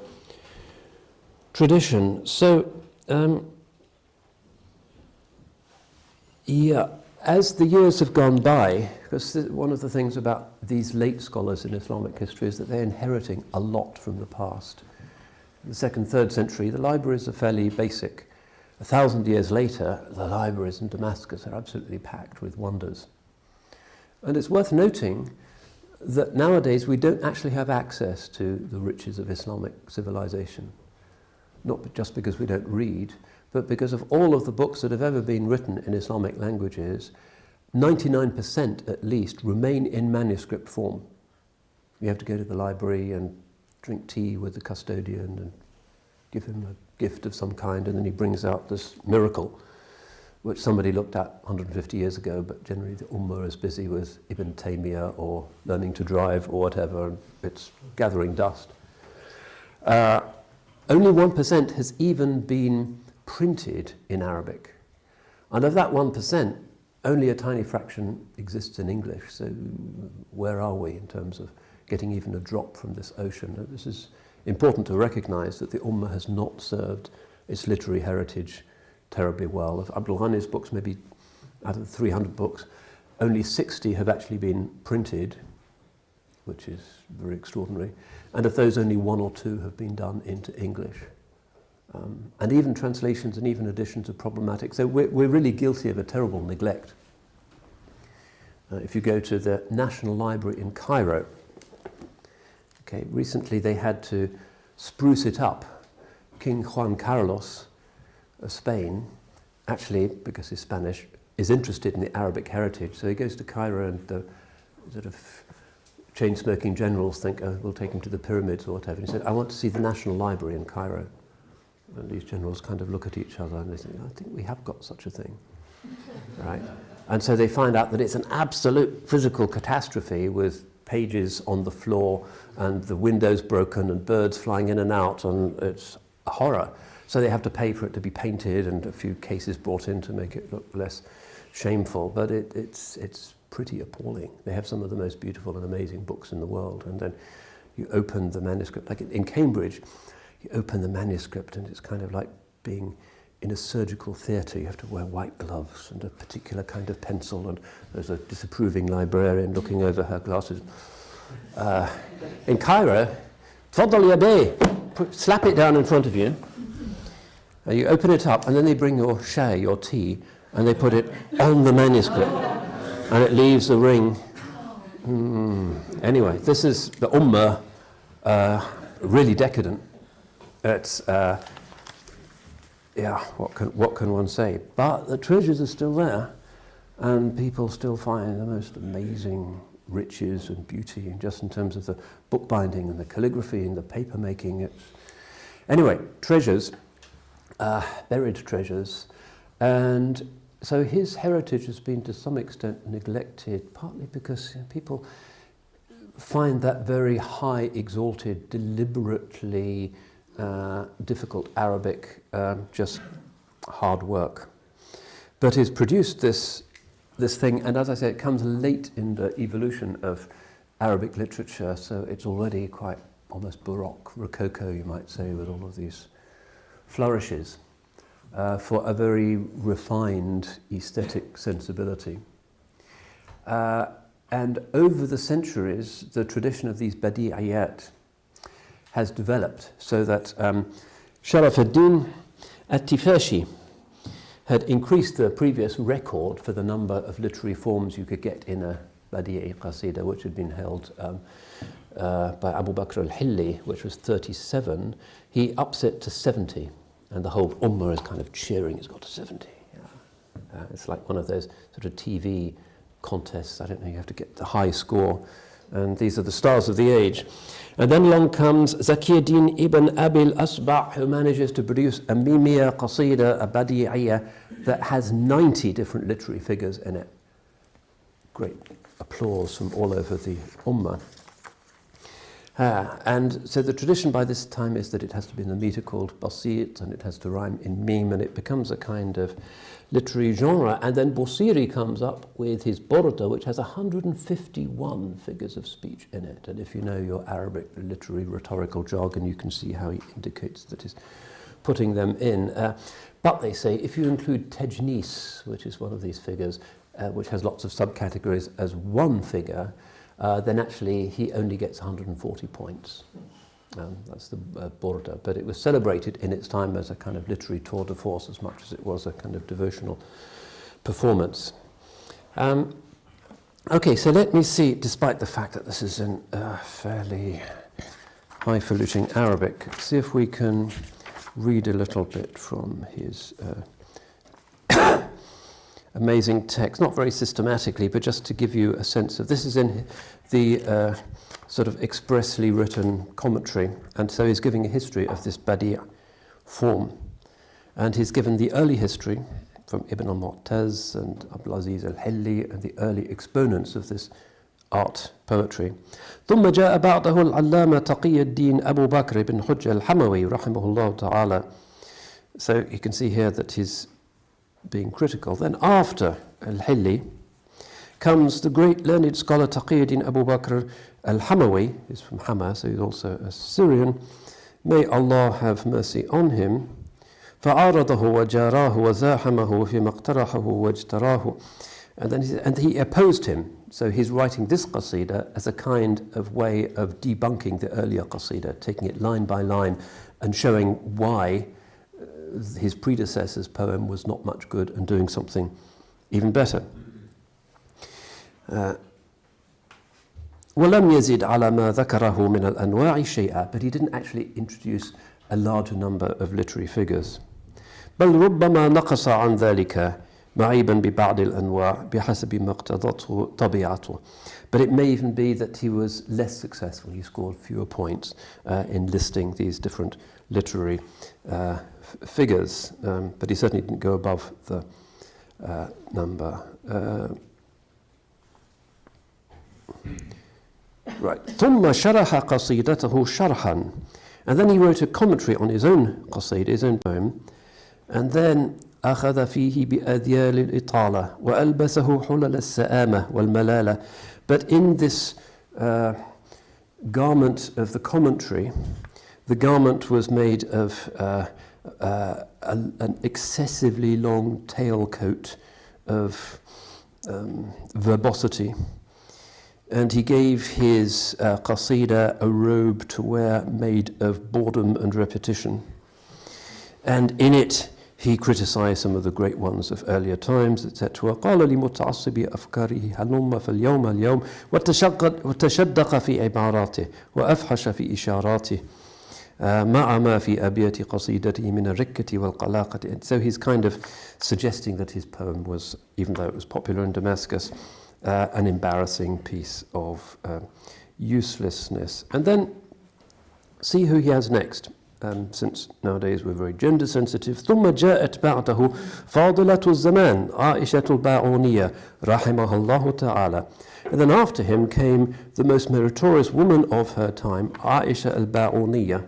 tradition. So, as the years have gone by, because one of the things about these late scholars in Islamic history is that they're inheriting a lot from the past. In the 2nd, 3rd century, the libraries are fairly basic. 1,000 years later, the libraries in Damascus are absolutely packed with wonders. And it's worth noting that nowadays we don't actually have access to the riches of Islamic civilization. Not just because we don't read, but because of all of the books that have ever been written in Islamic languages, 99% at least remain in manuscript form. You have to go to the library and drink tea with the custodian and give him a gift of some kind, and then he brings out this miracle, which somebody looked at 150 years ago, but generally the Ummah is busy with Ibn Taymiyyah or learning to drive or whatever, and it's gathering dust. Only 1% has even been printed in Arabic. And of that 1%, only a tiny fraction exists in English. So where are we in terms of getting even a drop from this ocean? This is important to recognize that the Ummah has not served its literary heritage terribly well. Of Abdul Ghani's books, maybe out of 300 books, only 60 have actually been printed, which is very extraordinary. And of those, only 1 or 2 have been done into English. And even translations and even editions are problematic. So we're really guilty of a terrible neglect. If you go to the National Library in Cairo, okay, recently they had to spruce it up. King Juan Carlos of Spain, actually, because he's Spanish, is interested in the Arabic heritage. So he goes to Cairo, and the sort of chain-smoking generals think, oh, we'll take him to the pyramids or whatever. And he said, I want to see the National Library in Cairo. And these generals kind of look at each other and they think, I think we have got such a thing, right? And so they find out that it's an absolute physical catastrophe with pages on the floor and the windows broken and birds flying in and out, and it's a horror. So they have to pay for it to be painted and a few cases brought in to make it look less shameful, but it's pretty appalling. They have some of the most beautiful and amazing books in the world, and then you open the manuscript, like in Cambridge, you open the manuscript and it's kind of like being in a surgical theatre. You have to wear white gloves and a particular kind of pencil, and there's a disapproving librarian looking over her glasses. In Cairo, tfaddal ya bey, slap it down in front of you. You open it up, and then they bring your shay, your tea, and they put it on the manuscript, and it leaves a ring. Anyway, this is the Ummah, really decadent. It's, what can one say? But the treasures are still there, and people still find the most amazing riches and beauty, and just in terms of the bookbinding and the calligraphy and the paper making. Anyway, treasures, buried treasures, and so his heritage has been to some extent neglected, partly because people find that very high, exalted, deliberately difficult Arabic, just hard work. But he's produced this thing, and as I say, it comes late in the evolution of Arabic literature, so it's already quite almost Baroque, Rococo, you might say, with all of these flourishes, for a very refined aesthetic sensibility. And over the centuries, the tradition of these badi'iyat has developed, so that Sharaf ad-Din at-Tifashi had increased the previous record for the number of literary forms you could get in a badi'i qasida, which had been held by Abu Bakr al-Hilli, which was 37. He ups it to 70, and the whole ummah is kind of cheering, it's got to 70. Yeah. It's like one of those sort of TV contests. I don't know, you have to get the high score, and these are the stars of the age. And then along comes Zakiyuddin ibn Abil Asba', who manages to produce a mimiyya qasida, a badi'iyya, that has 90 different literary figures in it. Great applause from all over the ummah. And so the tradition by this time is that it has to be in a meter called basit, and it has to rhyme in mim, and it becomes a kind of literary genre. And then Busiri comes up with his Burda, which has 151 figures of speech in it. And if you know your Arabic literary rhetorical jargon, you can see how he indicates that he's putting them in. But they say if you include Tejnis, which is one of these figures, which has lots of subcategories, as one figure, then actually he only gets 140 points. That's the Burda. But it was celebrated in its time as a kind of literary tour de force as much as it was a kind of devotional performance. Okay, so let me see, despite the fact that this is in fairly highfalutin Arabic, see if we can read a little bit from his amazing text, not very systematically, but just to give you a sense of, this is in the sort of expressly written commentary, and so he's giving a history of this badi' form, and he's given the early history from Ibn al-Mu'taz and Abdul al-Hilli and the early exponents of this art poetry. ثم جاء بعده العلامة تقي الدين أبو بكر بن حجة الحموي رحمه الله تعالى. So you can see here that he's being critical. Then after al-Hilli comes the great learned scholar Taqiyuddin Abu Bakr al-Hamawi. He's from Hama, so he's also a Syrian. May Allah have mercy on him. فعارضه وجاراه وزاحمه فيما اقترحه واجتراه. And he opposed him. So he's writing this qasida as a kind of way of debunking the earlier qasida, taking it line by line and showing why his predecessor's poem was not much good and doing something even better. وَلَمْ يَزِدْ عَلَى مَا ذَكَرَهُ مِنَ الْأَنْوَاعِ شَيْئًا. But he didn't actually introduce a larger number of literary figures. بل ربما نقص عن ذلك معيبا ببعض الأنواع بحسب ما اقتضته طبيعته. But it may even be that he was less successful. He scored fewer points in listing these different literary figures, but he certainly didn't go above the number. Right. ثم شرح قصيدته شرحا. And then he wrote a commentary on his own qasida, his own poem, and then أخذ فيه بأذيال الإطالة وألبسه حلل السآمة والملالة. But in this garment of the commentary, the garment was made of an excessively long tailcoat of verbosity. And he gave his qasida a robe to wear made of boredom and repetition. And in it, he criticized some of the great ones of earlier times, etc. قال لمتعصب أفكاره هلم فاليوم اليوم وتشدق في عباراته وأفحش في إشاراته مع ما في أبيات قصيدته من الركة والقلاقة. And so he's kind of suggesting that his poem was, even though it was popular in Damascus, an embarrassing piece of uselessness. And then see who he has next. Since nowadays we're very gender sensitive. ثم جاءت بعده فاضلة الزمان عائشة الباعونية رحمها الله تعالى. And then after him came the most meritorious woman of her time, Aisha al-Ba'uniyya,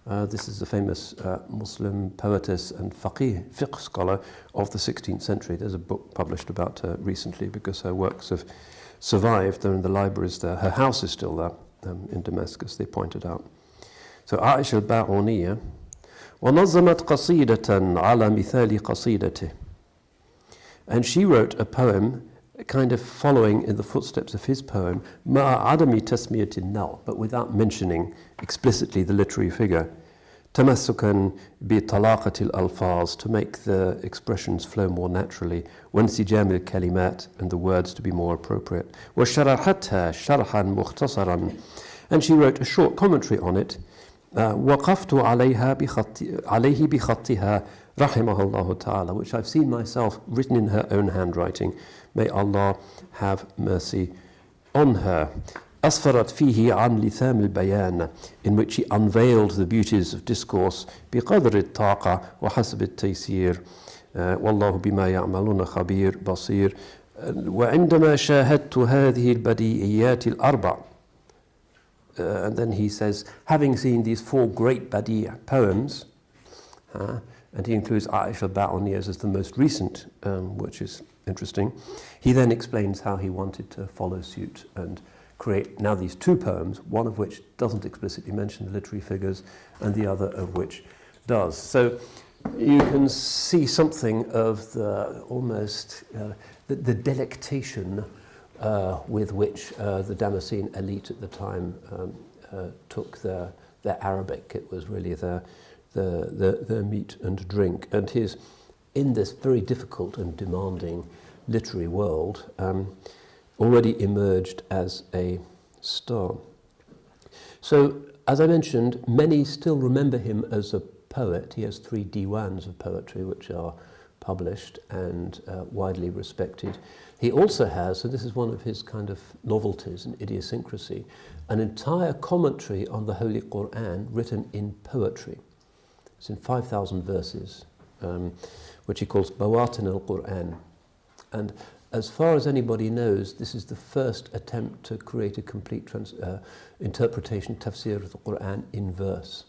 This is a famous Muslim poetess and fiqh scholar of the 16th century. There's a book published about her recently because her works have survived. They're in the libraries there. Her house is still there in Damascus, they pointed out. So Aisha al-Ba'uniyya وَنَظَّمَتْ قَصِيدَةً عَلَى مِثَالِ قَصِيدَتِهِ. And she wrote a poem kind of following in the footsteps of his poem, مَا عَدَمِ تَسْمِيَةِ النَّوْ, but without mentioning explicitly the literary figure. تَمَسُّكًا بِطَلَاقَةِ الْأَلْفَاظ, to make the expressions flow more naturally. وَانْسِجَامِ الْكَلِمَاتِ, and the words to be more appropriate. وَشَرَحَتْهَا شَرْحًا مُخْتَصَرًا, and she wrote a short commentary on it. وَقَفْتُ عَلَيْهِ بِخَطِّهَا رَحِمَهَا اللَّهُ تَعَالَى, which I've seen myself written in her own handwriting. May Allah have mercy on her. أسفرت فيه عن لثام البيان, in which he unveiled the beauties of discourse. بقدر الطاقة وحسب التيسير. والله بما يعملون خبير بصير. وعندما شاهدت هذه البديعيات الأربع. And then he says, having seen these 4 great badi' poems, and he includes Aisha al-Ba'uniyya as the most recent, which is interesting. He then explains how he wanted to follow suit and create now these 2 poems, one of which doesn't explicitly mention the literary figures, and the other of which does. So you can see something of the almost the delectation with which the Damascene elite at the time took their Arabic. It was really their meat and drink. And his, in this very difficult and demanding literary world, already emerged as a star. So, as I mentioned, many still remember him as a poet. He has 3 diwans of poetry which are published and widely respected. He also has, so this is one of his kind of novelties and idiosyncrasy, an entire commentary on the Holy Quran written in poetry. It's in 5,000 verses, which he calls Bawatin al-Quran. And as far as anybody knows, this is the first attempt to create a complete interpretation, tafsir of the Quran in verse.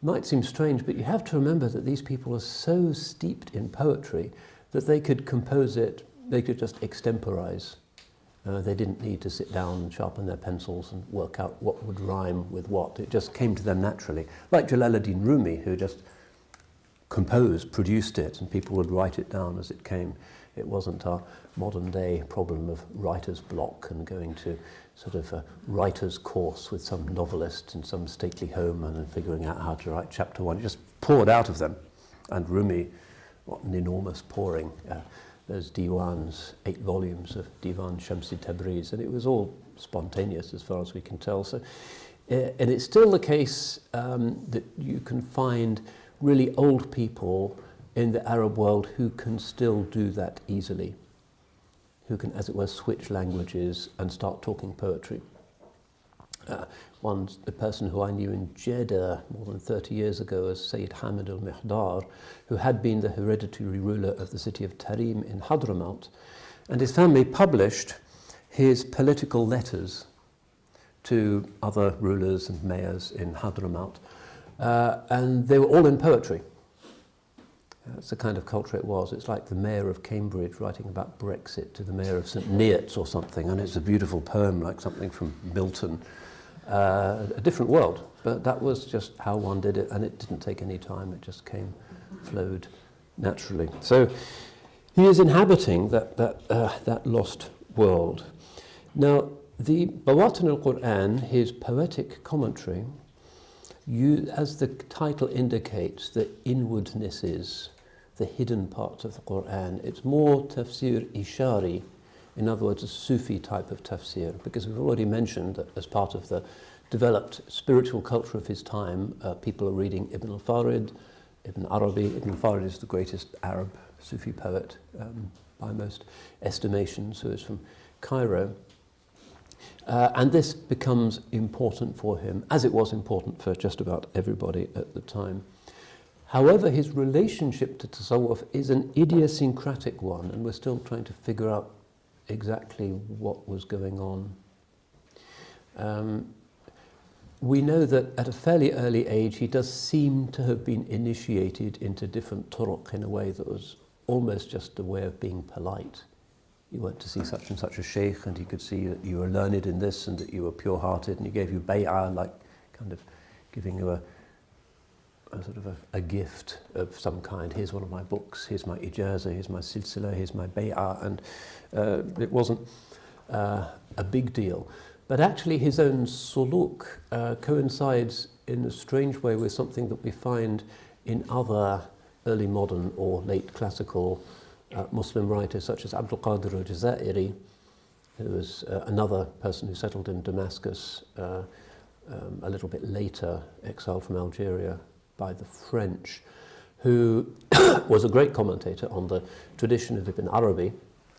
Might seem strange, but you have to remember that these people are so steeped in poetry that they could compose it, they could just extemporize. They didn't need to sit down and sharpen their pencils and work out what would rhyme with what. It just came to them naturally. Like Jalaluddin Rumi, who just composed, produced it, and people would write it down as it came. It wasn't our modern day problem of writer's block and going to sort of a writer's course with some novelist in some stately home and then figuring out how to write chapter 1. It just poured out of them. And Rumi, what an enormous pouring. Those diwans, 8 volumes of Divan Shamsi Tabriz, and it was all spontaneous as far as we can tell. So, and it's still the case that you can find really old people in the Arab world who can still do that easily, who can, as it were, switch languages and start talking poetry. One's a person who I knew in Jeddah more than 30 years ago as Sayyid Hamid al-Mihdar, who had been the hereditary ruler of the city of Tarim in Hadramaut, and his family published his political letters to other rulers and mayors in Hadramaut, and they were all in poetry. That's the kind of culture it was. It's like the mayor of Cambridge writing about Brexit to the mayor of St. Neots or something, and it's a beautiful poem like something from Milton. A different world, but that was just how one did it, and it didn't take any time. It just flowed naturally. So he is inhabiting that lost world. Now, the Bawatin al-Quran, his poetic commentary, as the title indicates, the inwardnesses, the hidden parts of the Quran. It's more tafsir ishari, in other words, a Sufi type of tafsir, because we've already mentioned that as part of the developed spiritual culture of his time, people are reading Ibn al-Farid, Ibn Arabi. Ibn al-Farid is the greatest Arab Sufi poet by most estimations, who is from Cairo. And this becomes important for him, as it was important for just about everybody at the time. However, his relationship to tasawwuf is an idiosyncratic one, and we're still trying to figure out exactly what was going on. we know that at a fairly early age he does seem to have been initiated into different turuq in a way that was almost just a way of being polite. You went to see such and such a sheikh and he could see that you were learned in this and that you were pure-hearted, and he gave you bay'ah, like kind of giving you a sort of a gift of some kind. Here's one of my books, here's my ijazah, here's my silsila, here's my bay'ah, and it wasn't a big deal. But actually his own suluk coincides in a strange way with something that we find in other early modern or late classical Muslim writers, such as Abdul Qadir al-Jazairi, who was another person who settled in Damascus a little bit later, exiled from Algeria by the French, who was a great commentator on the tradition of Ibn Arabi,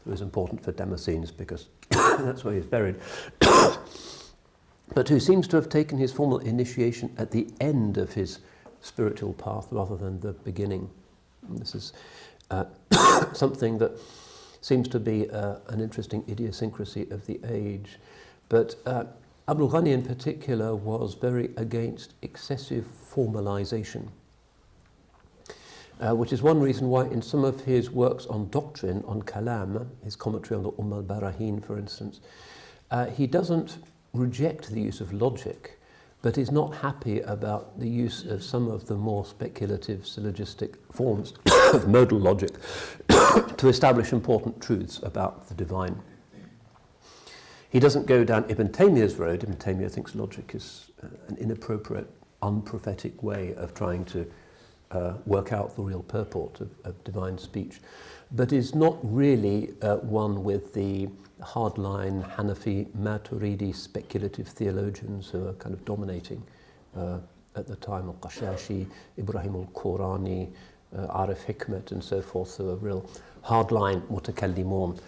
who was important for Damascenes because that's where he's buried, but who seems to have taken his formal initiation at the end of his spiritual path rather than the beginning. And this is something that seems to be an interesting idiosyncrasy of the age. But Abdul Ghani in particular was very against excessive formalization, which is one reason why in some of his works on doctrine, on kalam, his commentary on the al-Barahin, for instance, he doesn't reject the use of logic, but is not happy about the use of some of the more speculative syllogistic forms of modal logic to establish important truths about the divine. He doesn't go down Ibn Taymiyyah's road. Ibn Taymiyyah thinks logic is an inappropriate, unprophetic way of trying to work out the real purport of divine speech, but is not really one with the hardline Hanafi, Maturidi speculative theologians who are kind of dominating at the time, al-Qashashi, Ibrahim al-Qurani, Arif Hikmet and so forth, who are real hardline mutakallimun.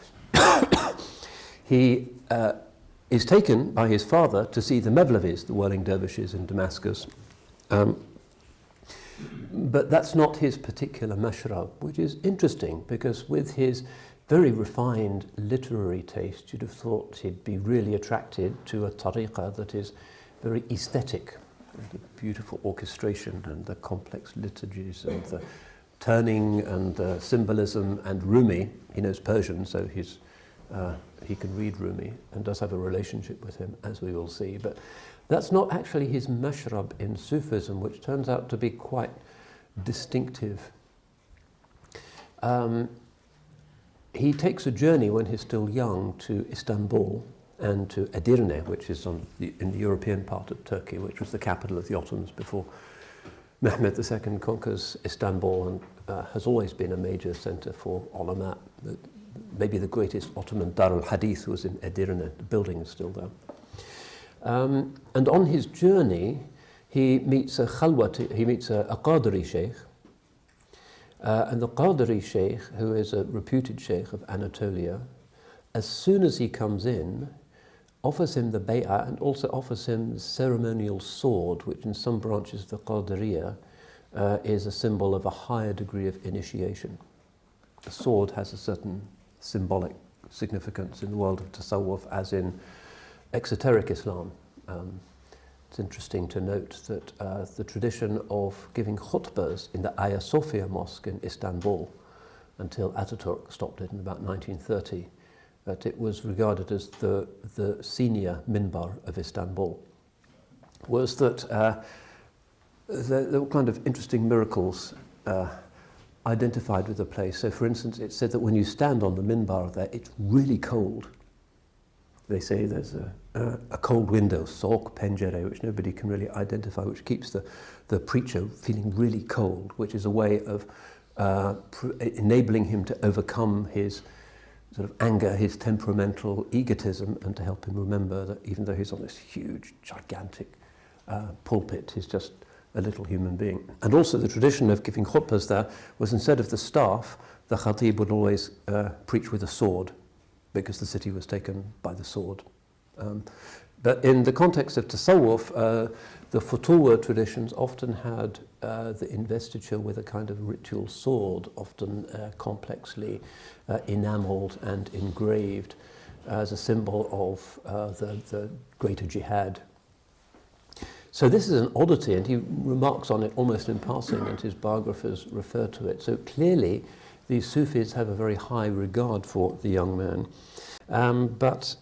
He is taken by his father to see the Mevlevis, the whirling dervishes in Damascus. But that's not his particular mashrab, which is interesting because with his very refined literary taste, you'd have thought he'd be really attracted to a tariqah that is very aesthetic, the beautiful orchestration and the complex liturgies and the turning and the symbolism and Rumi. He knows Persian, so he can read Rumi and does have a relationship with him, as we will see. But that's not actually his mashrab in Sufism, which turns out to be quite distinctive. He takes a journey when he's still young to Istanbul and to Edirne, which is in the European part of Turkey, which was the capital of the Ottomans before Mehmed II conquers Istanbul, and has always been a major centre for ulama. Maybe the greatest Ottoman Dar al-Hadith was in Edirne. The building is still there. And on his journey, he meets a Qadiri sheikh. And the Qadiri sheikh, who is a reputed sheikh of Anatolia, as soon as he comes in, offers him the bay'ah and also offers him the ceremonial sword, which in some branches of the Qadiriyya is a symbol of a higher degree of initiation. The sword has a certain symbolic significance in the world of tasawwuf, as in exoteric Islam. It's interesting to note that the tradition of giving khutbahs in the Hagia Sophia Mosque in Istanbul, until Ataturk stopped it in about 1930, that it was regarded as the senior minbar of Istanbul, was that there were kind of interesting miracles identified with the place. So for instance, it said that when you stand on the minbar there, it's really cold. They say there's a cold window, soq penjere, which nobody can really identify, which keeps the preacher feeling really cold, which is a way of enabling him to overcome his sort of anger, his temperamental egotism, and to help him remember that even though he's on this huge, gigantic pulpit, he's just a little human being. And also the tradition of giving khutbahs there was, instead of the staff, the khatib would always preach with a sword, because the city was taken by the sword. But in the context of tasawwuf, the futuwa traditions often had the investiture with a kind of ritual sword, often complexly enameled and engraved as a symbol of the greater jihad. So this is an oddity, and he remarks on it almost in passing, and his biographers refer to it. So clearly, these Sufis have a very high regard for the young man. But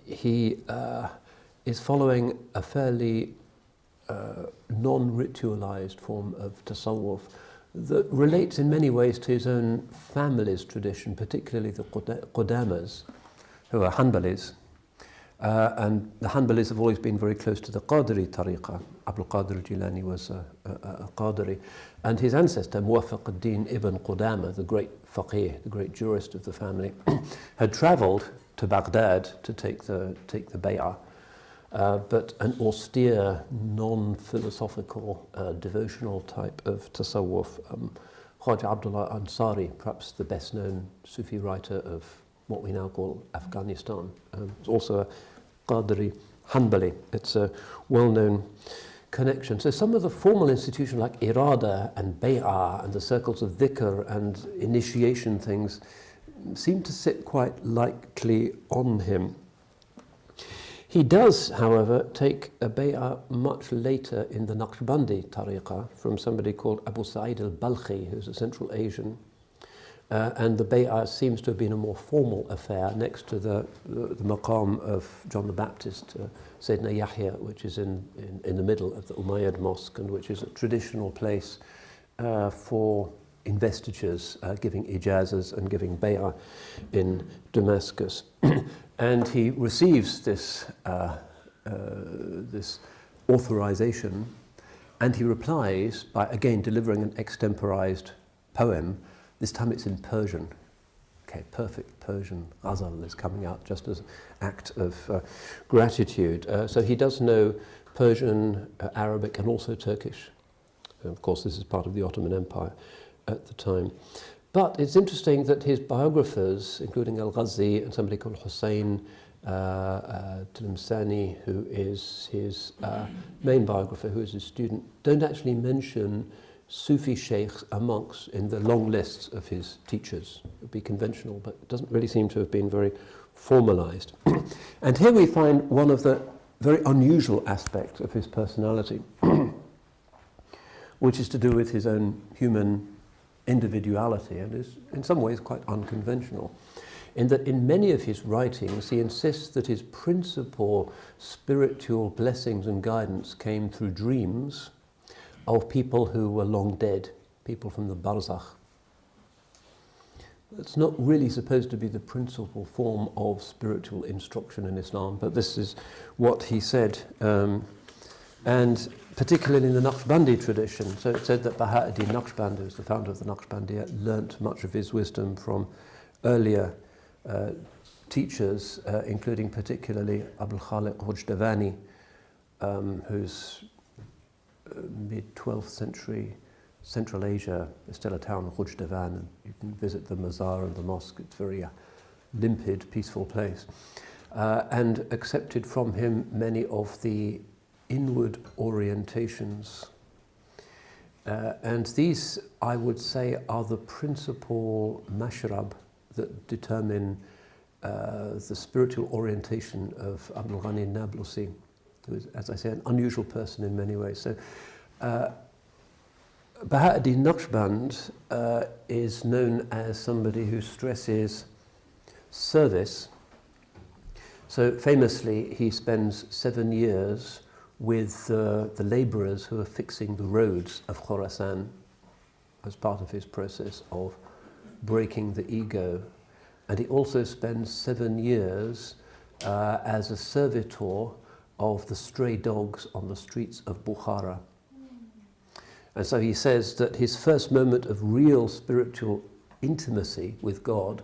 he is following a fairly non-ritualized form of tasawwuf that relates in many ways to his own family's tradition, particularly the Qudamas, who are Hanbalis. And the Hanbalis have always been very close to the Qadiri tariqah. Abdul Jilani was a Qadiri. And his ancestor, Muwaffaq ad-Din ibn Qudama, the great faqih, the great jurist of the family, had travelled to Baghdad to take the bay'ah. But an austere, non-philosophical, devotional type of tasawwuf. Khaja Abdullah Ansari, perhaps the best-known Sufi writer of what we now call Afghanistan, is also a Qadiri Hanbali. It's a well-known connection. So some of the formal institutions like irada and bay'ah and the circles of dhikr and initiation things seem to sit quite lightly on him. He does, however, take a bay'ah much later in the Naqshbandi tariqah from somebody called Abu Sa'id al-Balkhi, who's a Central Asian. And the bay'ah seems to have been a more formal affair next to the maqam of John the Baptist, Sayyidina Yahya, which is in the middle of the Umayyad Mosque, and which is a traditional place for investitures, giving ijazas and giving bay'ah in Damascus. And he receives this authorization, and he replies by again delivering an extemporized poem. This time it's in Persian. Okay, perfect Persian ghazal is coming out just as an act of gratitude. So he does know Persian, Arabic, and also Turkish. And of course, this is part of the Ottoman Empire at the time. But it's interesting that his biographers, including Al-Ghazi and somebody called Hussein Tlemceni, who is his main biographer, who is his student, don't actually mention Sufi sheikhs amongst in the long lists of his teachers. It would be conventional, but it doesn't really seem to have been very formalized. And here we find one of the very unusual aspects of his personality, which is to do with his own human individuality, and is in some ways quite unconventional, in that in many of his writings he insists that his principal spiritual blessings and guidance came through dreams of people who were long dead, people from the barzakh. It's not really supposed to be the principal form of spiritual instruction in Islam, but this is what he said. And particularly in the Naqshbandi tradition, so it said that Baha'u'ddin Naqshbandi, who was the founder of the Naqshbandiya, learnt much of his wisdom from earlier teachers, including particularly Abul Khaliq Hujdavani, who's mid-12th century Central Asia. There's still a town, Hujdavan, and you can visit the mazar and the mosque. It's a very limpid, peaceful place. And accepted from him many of the inward orientations. And these, I would say, are the principal mashrab that determine the spiritual orientation of Abdul Ghani ibn Ismail, who is, as I say, an unusual person in many ways. So Baha'u'ddin Naqshband is known as somebody who stresses service. So famously, he spends 7 years with the labourers who are fixing the roads of Khorasan as part of his process of breaking the ego. And he also spends 7 years as a servitor of the stray dogs on the streets of Bukhara. And so he says that his first moment of real spiritual intimacy with God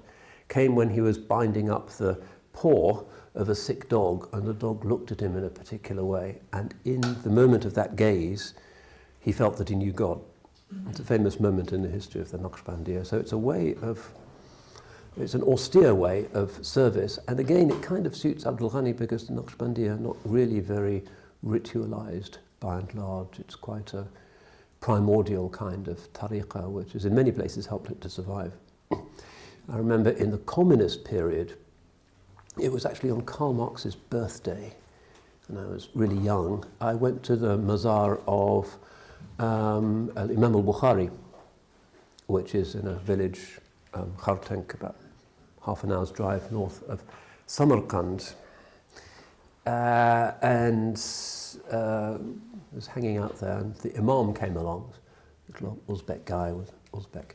came when he was binding up the paw of a sick dog, and the dog looked at him in a particular way, and in the moment of that gaze he felt that he knew God. It's a famous moment in the history of the Naqshbandiya. So it's a way of, it's an austere way of service, and again it kind of suits Abdul Ghani because the Naqshbandiya are not really very ritualized by and large. It's quite a primordial kind of tariqah, which has in many places helped it to survive. I remember in the communist period, it was actually on Karl Marx's birthday, and I was really young, I went to the mazar of Imam al-Bukhari, which is in a village, Khartank, about half an hour's drive north of Samarkand. And I was hanging out there, and the Imam came along, a little Uzbek guy with Uzbek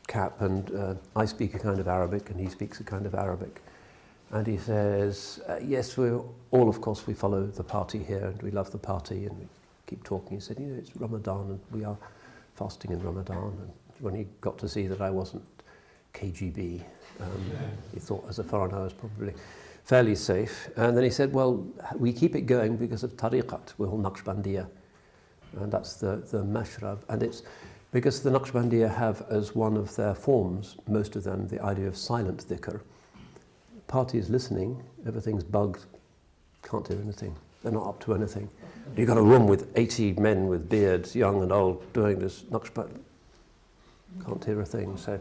cap, and I speak a kind of Arabic, and he speaks a kind of Arabic. And he says, yes, of course, we follow the party here, and we love the party, and we keep talking. He said, it's Ramadan, and we are fasting in Ramadan. And when he got to see that I wasn't KGB, he thought as a foreigner I was probably fairly safe. And then he said, well, we keep it going because of tariqat, we're all Naqshbandiya. And that's the mashrab. And it's because the Naqshbandiya have as one of their forms, most of them, the idea of silent dhikr. Party is listening, everything's bugged, can't do anything. They're not up to anything. You've got a room with 80 men with beards, young and old, doing this Naqshband. Can't hear a thing. So,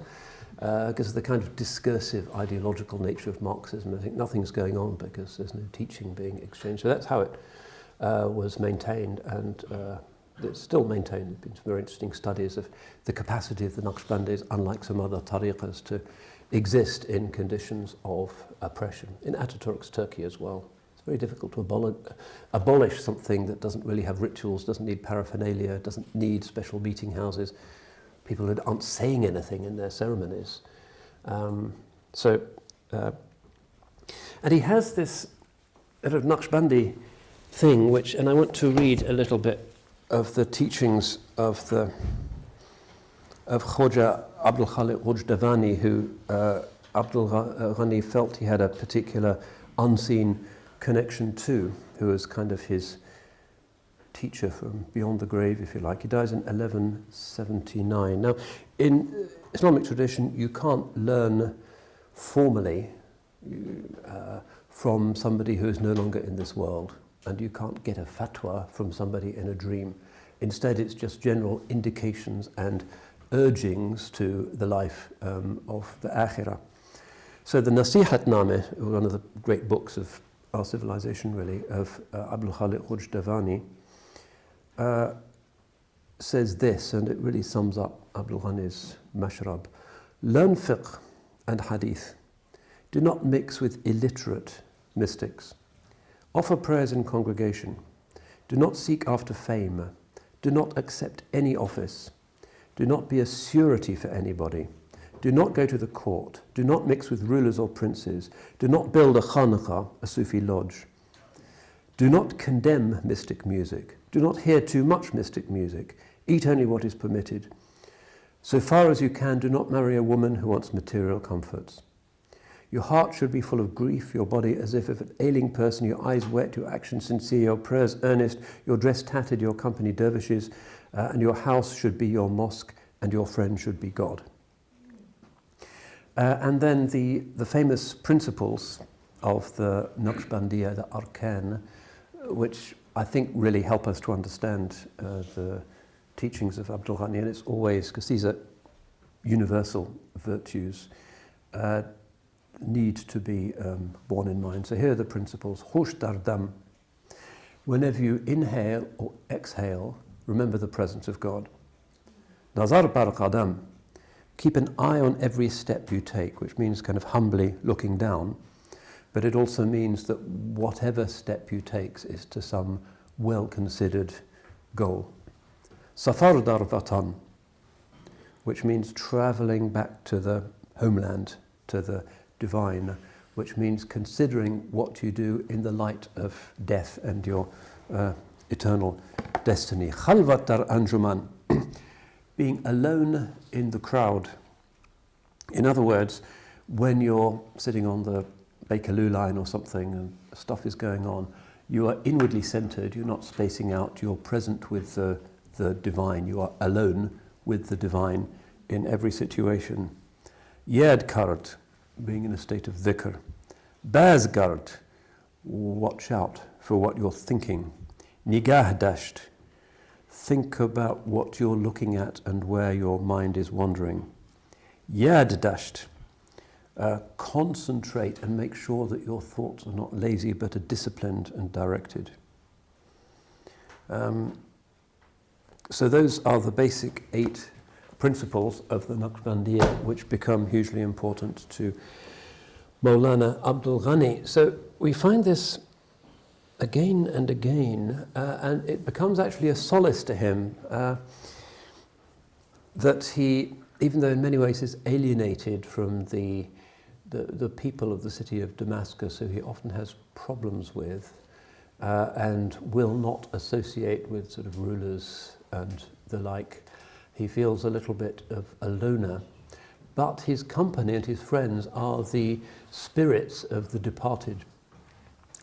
because of the kind of discursive ideological nature of Marxism, I think nothing's going on because there's no teaching being exchanged. So that's how it was maintained, and it's still maintained. There's been some very interesting studies of the capacity of the Naqshbandis, unlike some other tariqas, to exist in conditions of oppression. In Ataturk's Turkey as well. It's very difficult to abolish something that doesn't really have rituals, doesn't need paraphernalia, doesn't need special meeting houses. People who aren't saying anything in their ceremonies. And he has this sort of Naqshbandi thing, and I want to read a little bit of the teachings of Khoja Abdul Ghani, who Abdul Ghani felt he had a particular unseen connection to, who was kind of his teacher from beyond the grave, if you like. He dies in 1179. Now, in Islamic tradition, you can't learn formally from somebody who is no longer in this world, and you can't get a fatwa from somebody in a dream. Instead, it's just general indications and urgings to the life of the akhirah. So the Nasihatnameh, one of the great books of our civilization really, of Abdul Ghani, says this, and it really sums up Abdul Ghani's mashrab. Learn fiqh and hadith. Do not mix with illiterate mystics. Offer prayers in congregation. Do not seek after fame. Do not accept any office. Do not be a surety for anybody. Do not go to the court. Do not mix with rulers or princes. Do not build a khanaqah, a Sufi lodge. Do not condemn mystic music. Do not hear too much mystic music. Eat only what is permitted. So far as you can, do not marry a woman who wants material comforts. Your heart should be full of grief, your body as if of an ailing person, your eyes wet, your actions sincere, your prayers earnest, your dress tattered, your company dervishes, and your house should be your mosque, and your friend should be God. And then the famous principles of the Naqshbandiya, the Arkan, which I think really help us to understand the teachings of Abdul Ghani, and it's always, because these are universal virtues, need to be borne in mind. So here are the principles. Hosh dardam. Whenever you inhale or exhale, remember the presence of God. Nazar bar qadam. Keep an eye on every step you take, which means kind of humbly looking down, but it also means that whatever step you take is to some well-considered goal. Safar dar vatan, which means traveling back to the homeland, to the divine, which means considering what you do in the light of death and your eternal destiny. Khalvat dar anjuman, being alone in the crowd. In other words, when you're sitting on the Bakerloo line or something and stuff is going on, you are inwardly centered, you're not spacing out, you're present with the divine, you are alone with the divine in every situation. Yad kart, being in a state of dhikr. Baz gard, watch out for what you're thinking. Nigah dasht, think about what you're looking at and where your mind is wandering. Yad dasht, concentrate and make sure that your thoughts are not lazy but are disciplined and directed. So those are the basic 8 principles of the Naqshbandiyya, which become hugely important to Maulana Abdul Ghani. So we find this again and again, and it becomes actually a solace to him that he, even though in many ways is alienated from the people of the city of Damascus, who he often has problems with, and will not associate with sort of rulers and the like. He feels a little bit of a loner, but his company and his friends are the spirits of the departed.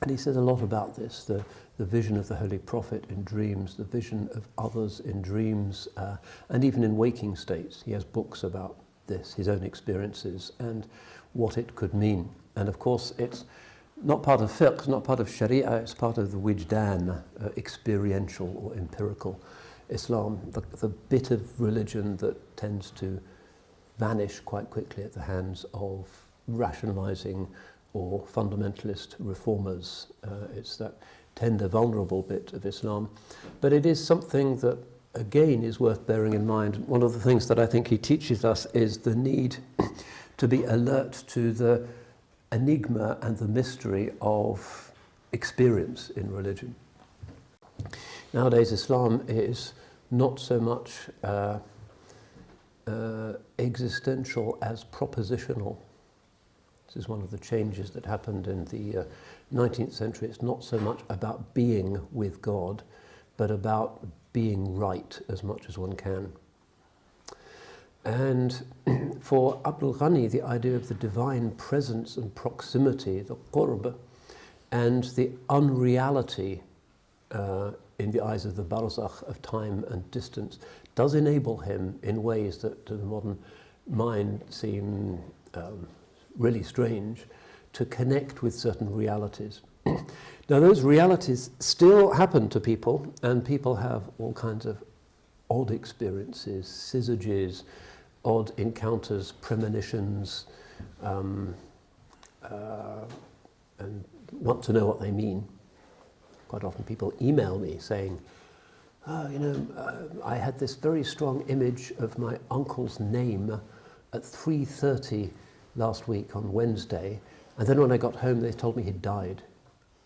And he says a lot about this, the vision of the Holy Prophet in dreams, the vision of others in dreams, and even in waking states. He has books about this, his own experiences, and what it could mean. And of course, it's not part of fiqh, it's not part of sharia, it's part of the wijdan, experiential or empirical Islam, the bit of religion that tends to vanish quite quickly at the hands of rationalizing or fundamentalist reformers. It's that tender, vulnerable bit of Islam. But it is something that, again, is worth bearing in mind. One of the things that I think he teaches us is the need to be alert to the enigma and the mystery of experience in religion. Nowadays, Islam is not so much existential as propositional. This is one of the changes that happened in the 19th century. It's not so much about being with God, but about being right as much as one can. And for Abdul Ghani, the idea of the divine presence and proximity, the qurb, and the unreality in the eyes of the barzakh of time and distance does enable him in ways that to the modern mind seem really strange to connect with certain realities. Now those realities still happen to people, and people have all kinds of odd experiences, syzygies, odd encounters, premonitions, and want to know what they mean. Quite often people email me saying, I had this very strong image of my uncle's name at 3:30 last week on Wednesday, and then when I got home they told me he'd died.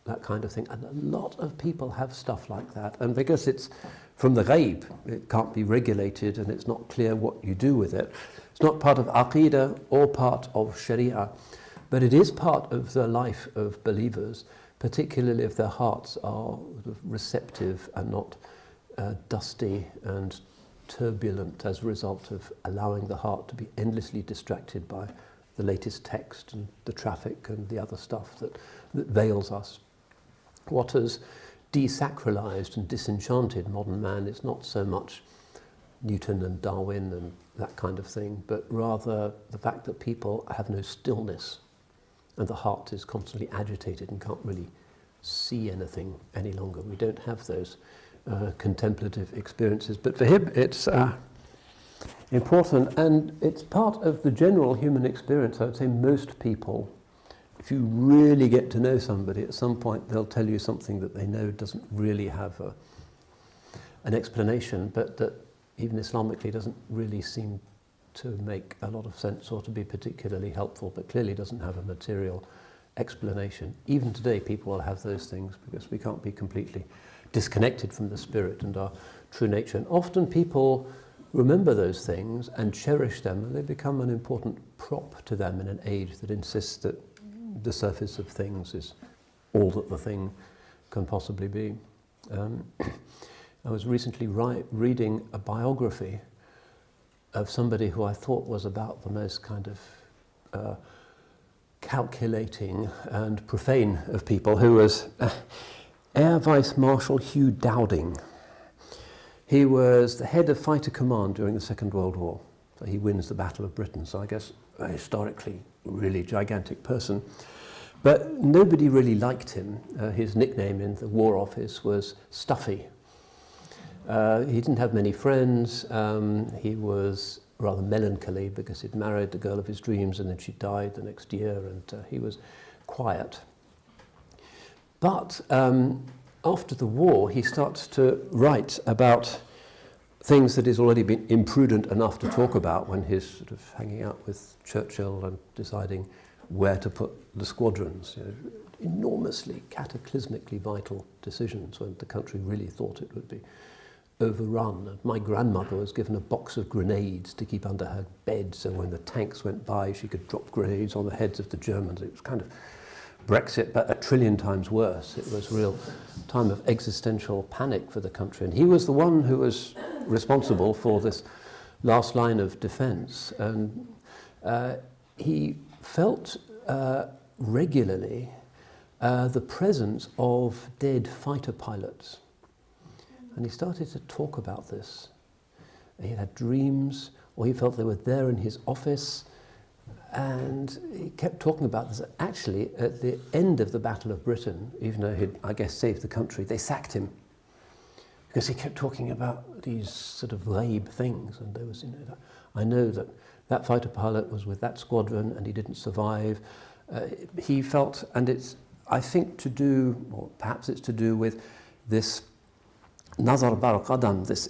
That kind of thing. And a lot of people have stuff like that, and because it's from the ghaib, it can't be regulated and it's not clear what you do with it. It's not part of aqidah or part of sharia, but it is part of the life of believers, particularly if their hearts are sort of receptive and not dusty and turbulent as a result of allowing the heart to be endlessly distracted by the latest text and the traffic and the other stuff that veils us. What has desacralized and disenchanted modern man is not so much Newton and Darwin and that kind of thing, but rather the fact that people have no stillness and the heart is constantly agitated and can't really see anything any longer. We don't have those contemplative experiences, but for him it's important, and it's part of the general human experience. I would say most people, if you really get to know somebody, at some point they'll tell you something that they know doesn't really have an explanation, but that even Islamically doesn't really seem to make a lot of sense or to be particularly helpful, but clearly doesn't have a material explanation. Even today people will have those things because we can't be completely disconnected from the spirit and our true nature. And often people remember those things and cherish them, and they become an important prop to them in an age that insists that the surface of things is all that the thing can possibly be. I was recently reading a biography of somebody who I thought was about the most kind of calculating and profane of people, who was Air Vice Marshal Hugh Dowding. He was the head of fighter command during the Second World War. So he wins the Battle of Britain, so I guess a historically really gigantic person. But nobody really liked him. His nickname in the War Office was Stuffy. He didn't have many friends. He was rather melancholy because he'd married the girl of his dreams and then she died the next year, and he was quiet. But after the war, he starts to write about things that he's already been imprudent enough to talk about when he's sort of hanging out with Churchill and deciding where to put the squadrons. You know, enormously, cataclysmically vital decisions when the country really thought it would be overrun. And my grandmother was given a box of grenades to keep under her bed, so when the tanks went by, she could drop grenades on the heads of the Germans. It was kind of Brexit, but 1 trillion times worse. It was a real time of existential panic for the country. And he was the one who was responsible for this last line of defense. And he felt regularly the presence of dead fighter pilots. And he started to talk about this. He had dreams, or he felt they were there in his office, and he kept talking about this. Actually, at the end of the Battle of Britain, even though he'd, I guess, saved the country, they sacked him because he kept talking about these sort of vague things. And there was, you know, I know that that fighter pilot was with that squadron and he didn't survive. He felt, and it's, I think, to do, or perhaps it's to do with this nazar bar qadam, this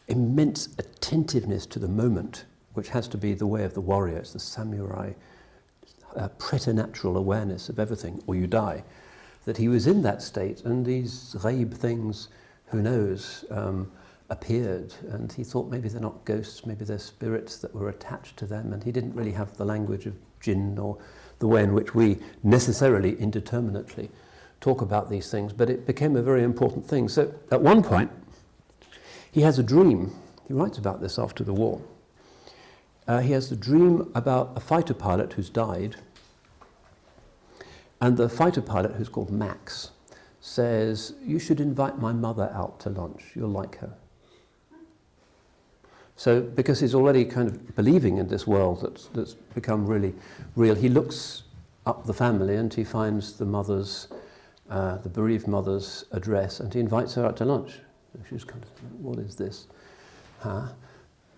immense attentiveness to the moment, which has to be the way of the warrior. It's the samurai preternatural awareness of everything, or you die. That he was in that state, and these ghaib things, who knows, appeared, and he thought maybe they're not ghosts, maybe they're spirits that were attached to them, and he didn't really have the language of jinn or the way in which we necessarily indeterminately talk about these things, but it became a very important thing. So at one point, he has a dream. He writes about this after the war. He has the dream about a fighter pilot who's died, and the fighter pilot, who's called Max, says, "You should invite my mother out to lunch, you'll like her." So because he's already kind of believing in this world that's become really real, he looks up the family and he finds the mother's, the bereaved mother's address, and he invites her out to lunch. She's kind of, what is this? Huh?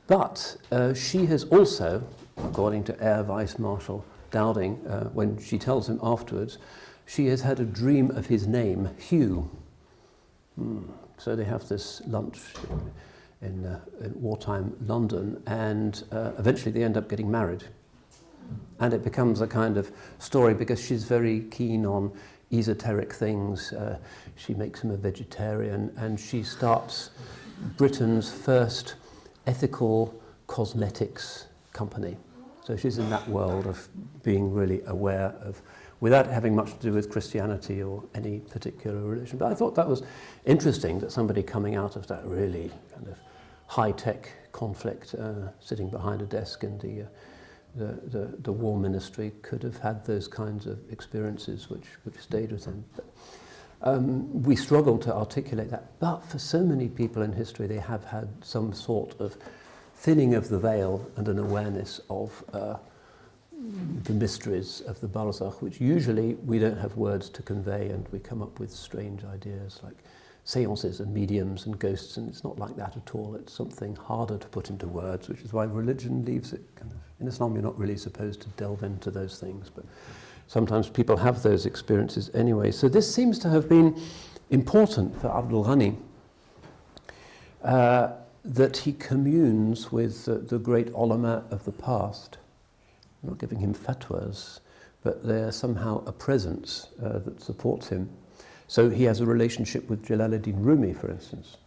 But she has also, according to Air Vice Marshal Dowding, when she tells him afterwards, she has had a dream of his name, Hugh. So they have this lunch in wartime London, and eventually they end up getting married. And it becomes a kind of story because she's very keen on esoteric things. She makes him a vegetarian, and she starts Britain's first ethical cosmetics company. So she's in that world of being really aware of, without having much to do with Christianity or any particular religion. But I thought that was interesting, that somebody coming out of that really kind of high-tech conflict, sitting behind a desk in the war ministry, could have had those kinds of experiences which stayed with him. But, we struggle to articulate that, but for so many people in history, they have had some sort of thinning of the veil and an awareness of the mysteries of the barzakh, which usually we don't have words to convey, and we come up with strange ideas like seances and mediums and ghosts, and it's not like that at all. It's something harder to put into words, which is why religion leaves it kind of, in Islam you're not really supposed to delve into those things, but sometimes people have those experiences anyway. So this seems to have been important for Abdul Ghani, that he communes with the great ulama of the past. I'm not giving him fatwas, but they're somehow a presence that supports him. So he has a relationship with Jalaluddin Rumi, for instance.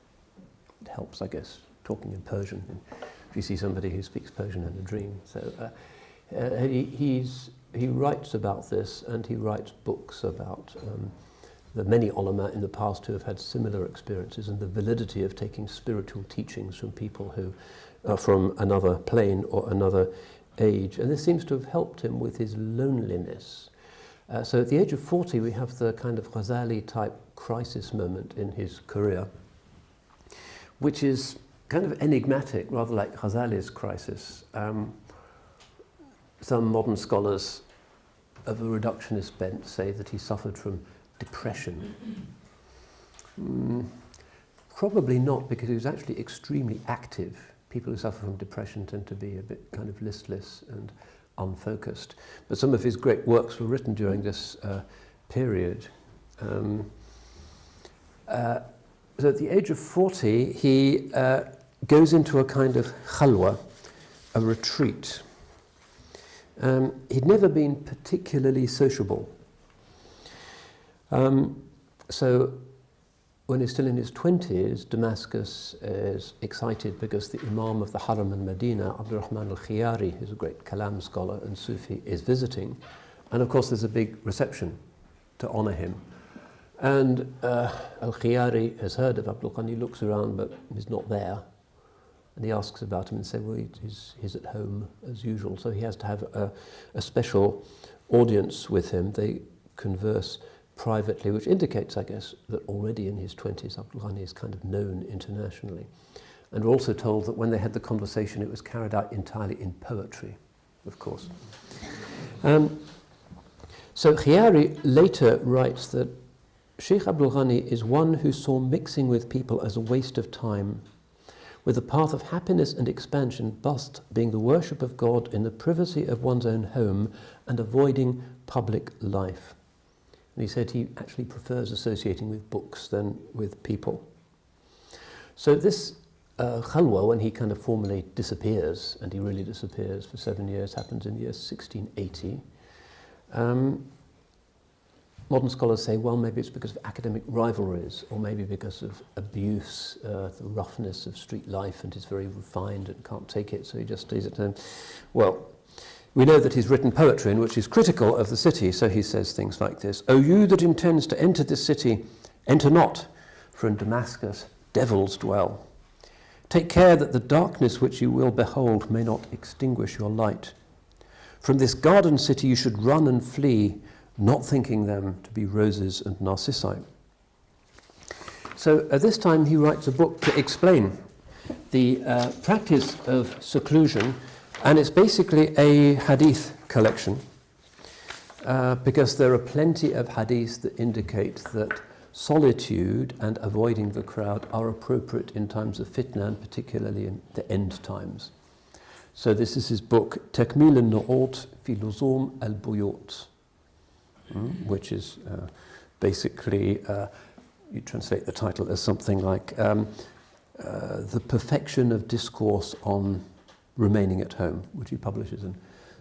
It helps, I guess, talking in Persian, if you see somebody who speaks Persian in a dream. So he writes about this, and he writes books about the many ulama in the past who have had similar experiences, and the validity of taking spiritual teachings from people who are from another plane or another age. And this seems to have helped him with his loneliness. So at the age of 40, we have the kind of Ghazali-type crisis moment in his career, which is kind of enigmatic, rather like Ghazali's crisis. Some modern scholars of a reductionist bent say that he suffered from depression. Probably not, because he was actually extremely active people who suffer from depression tend to be a bit kind of listless and unfocused. But some of his great works were written during this period. So at the age of 40, he goes into a kind of khalwa, a retreat. He'd never been particularly sociable. So when he's still in his 20s, Damascus is excited because the Imam of the Haram in Medina, Abdul Rahman al-Khiyari, who's a great Kalam scholar and Sufi, is visiting. And of course there's a big reception to honor him. And al-Khiyari has heard of Abdul Ghani, looks around but he's not there. And he asks about him and says, well, he's at home as usual. So he has to have a special audience with him. They converse privately, which indicates, I guess, that already in his 20s, Abdul Ghani is kind of known internationally. And we're also told that when they had the conversation, it was carried out entirely in poetry, of course. So Khiyari later writes that Sheikh Abdul Ghani is one who saw mixing with people as a waste of time, with the path of happiness and expansion bust being the worship of God in the privacy of one's own home and avoiding public life. And he said he actually prefers associating with books than with people. So this khalwa, when he kind of formally disappears, and he really disappears for 7 years, happens in the year 1680. Modern scholars say, well, maybe it's because of academic rivalries, or maybe because of abuse, the roughness of street life, and he's very refined and can't take it, so he just stays at home. Well, we know that he's written poetry in which he's critical of the city, so he says things like this: O you that intends to enter this city, enter not, for in Damascus devils dwell. Take care that the darkness which you will behold may not extinguish your light. From this garden city you should run and flee, not thinking them to be roses and narcissi. So at this time he writes a book to explain the practice of seclusion, and it's basically a hadith collection because there are plenty of hadiths that indicate that solitude and avoiding the crowd are appropriate in times of fitna, and particularly in the end times. So this is his book, Takmil al-Nu'ut fi Luzum al-Buyut, which is basically, you translate the title as something like The Perfection of Discourse on Remaining at Home, which he publishes in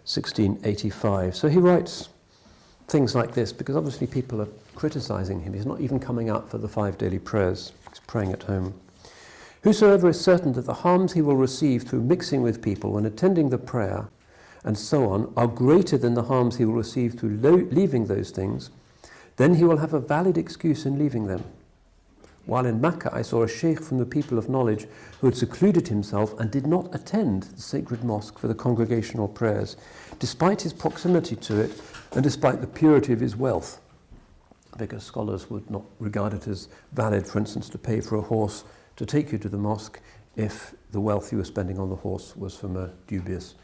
1685. So he writes things like this because obviously people are criticizing him. He's not even coming out for the 5 daily prayers. He's praying at home. Whosoever is certain that the harms he will receive through mixing with people when attending the prayer and so on are greater than the harms he will receive through leaving those things, then he will have a valid excuse in leaving them. While in Makkah, I saw a sheikh from the people of knowledge who had secluded himself and did not attend the sacred mosque for the congregational prayers, despite his proximity to it and despite the purity of his wealth, because scholars would not regard it as valid, for instance, to pay for a horse to take you to the mosque if the wealth you were spending on the horse was from a dubious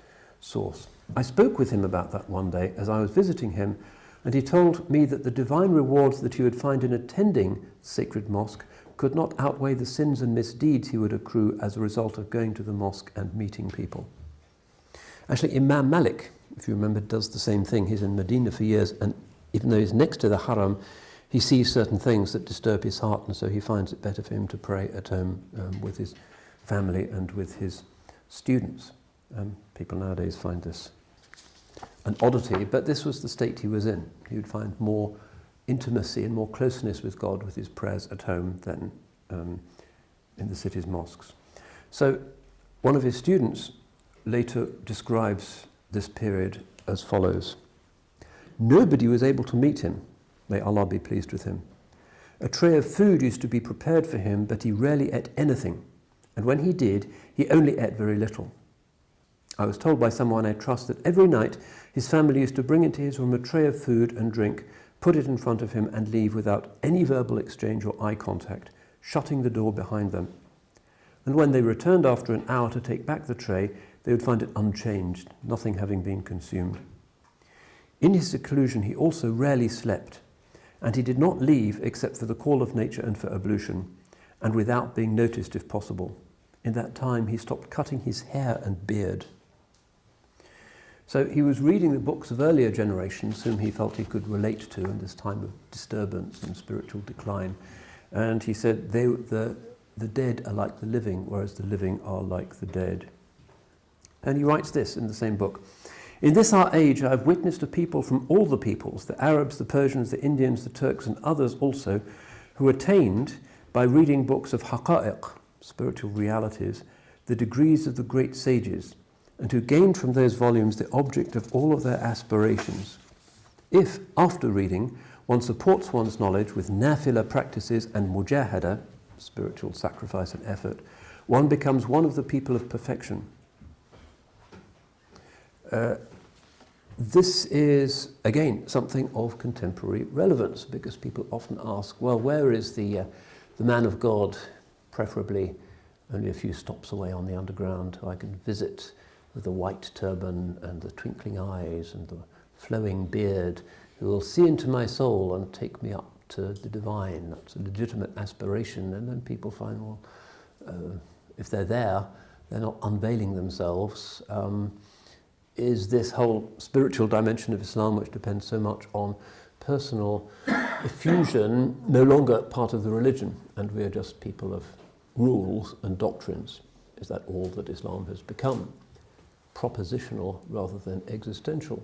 source. I spoke with him about that one day as I was visiting him, and he told me that the divine rewards that he would find in attending the sacred mosque could not outweigh the sins and misdeeds he would accrue as a result of going to the mosque and meeting people. Actually, Imam Malik, if you remember, does the same thing. He's in Medina for years, and even though he's next to the Haram, he sees certain things that disturb his heart, and so he finds it better for him to pray at home with his family and with his students. People nowadays find this an oddity, but this was the state he was in. He would find more intimacy and more closeness with God with his prayers at home than in the city's mosques. So one of his students later describes this period as follows: Nobody was able to meet him, may Allah be pleased with him. A tray of food used to be prepared for him, but he rarely ate anything, and when he did, he only ate very little. I was told by someone I trust that every night his family used to bring into his room a tray of food and drink, put it in front of him and leave without any verbal exchange or eye contact, shutting the door behind them. And when they returned after an hour to take back the tray, they would find it unchanged, nothing having been consumed. In his seclusion he also rarely slept, and he did not leave except for the call of nature and for ablution, and without being noticed if possible. in that time he stopped cutting his hair and beard. So he was reading the books of earlier generations whom he felt he could relate to in this time of disturbance and spiritual decline. And he said, the dead are like the living, whereas the living are like the dead. And he writes this in the same book. In this our age I have witnessed a people from all the peoples, the Arabs, the Persians, the Indians, the Turks, and others also, who attained, by reading books of haqa'iq, spiritual realities, the degrees of the great sages, and who gained from those volumes the object of all of their aspirations. If, after reading, one supports one's knowledge with nafila practices and mujahada, spiritual sacrifice and effort, one becomes one of the people of perfection. This is, again, something of contemporary relevance, because people often ask, well, where is the man of God, preferably only a few stops away on the underground, who I can visit with the white turban and the twinkling eyes and the flowing beard, who will see into my soul and take me up to the divine. That's a legitimate aspiration. And then people find, well, if they're there, they're not unveiling themselves. Is this whole spiritual dimension of Islam, which depends so much on personal effusion, no longer part of the religion, and we are just people of rules and doctrines? Is that all that Islam has become? Propositional rather than existential.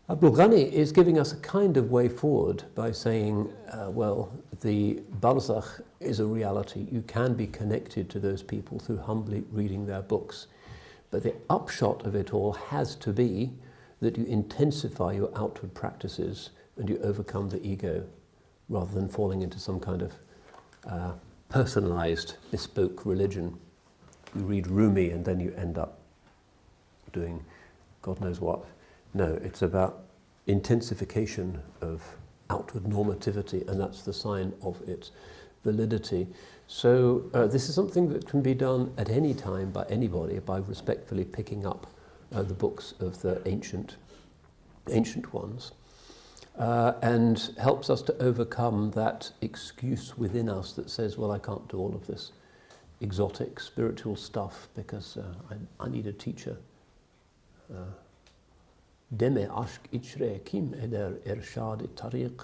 Abdul Ghani is giving us a kind of way forward by saying, well, the barzakh is a reality. You can be connected to those people through humbly reading their books. But the upshot of it all has to be that you intensify your outward practices and you overcome the ego, rather than falling into some kind of personalized, bespoke religion. You read Rumi and then you end up doing God knows what. No, it's about intensification of outward normativity, and that's the sign of its validity. So this is something that can be done at any time by anybody, by respectfully picking up the books of the ancient ones, and helps us to overcome that excuse within us that says, well, I can't do all of this exotic spiritual stuff because I need a teacher. Deme aşk içre kim eder erşad-ı tariq,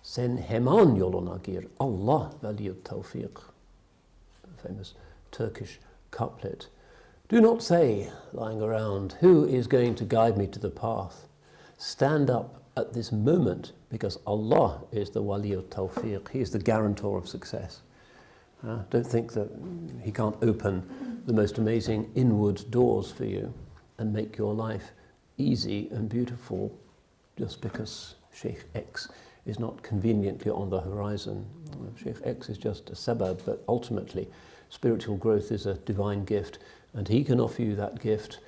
sen heman yoluna gir, Allah veliyut tawfiq. Famous Turkish couplet. Do not say, lying around, who is going to guide me to the path? Stand up at this moment, because Allah is the waliyut tawfiq. He is the guarantor of success. Don't think that he can't open the most amazing inward doors for you and make your life easy and beautiful just because Sheikh X is not conveniently on the horizon. Sheikh X is just a sabab, but ultimately spiritual growth is a divine gift, and he can offer you that gift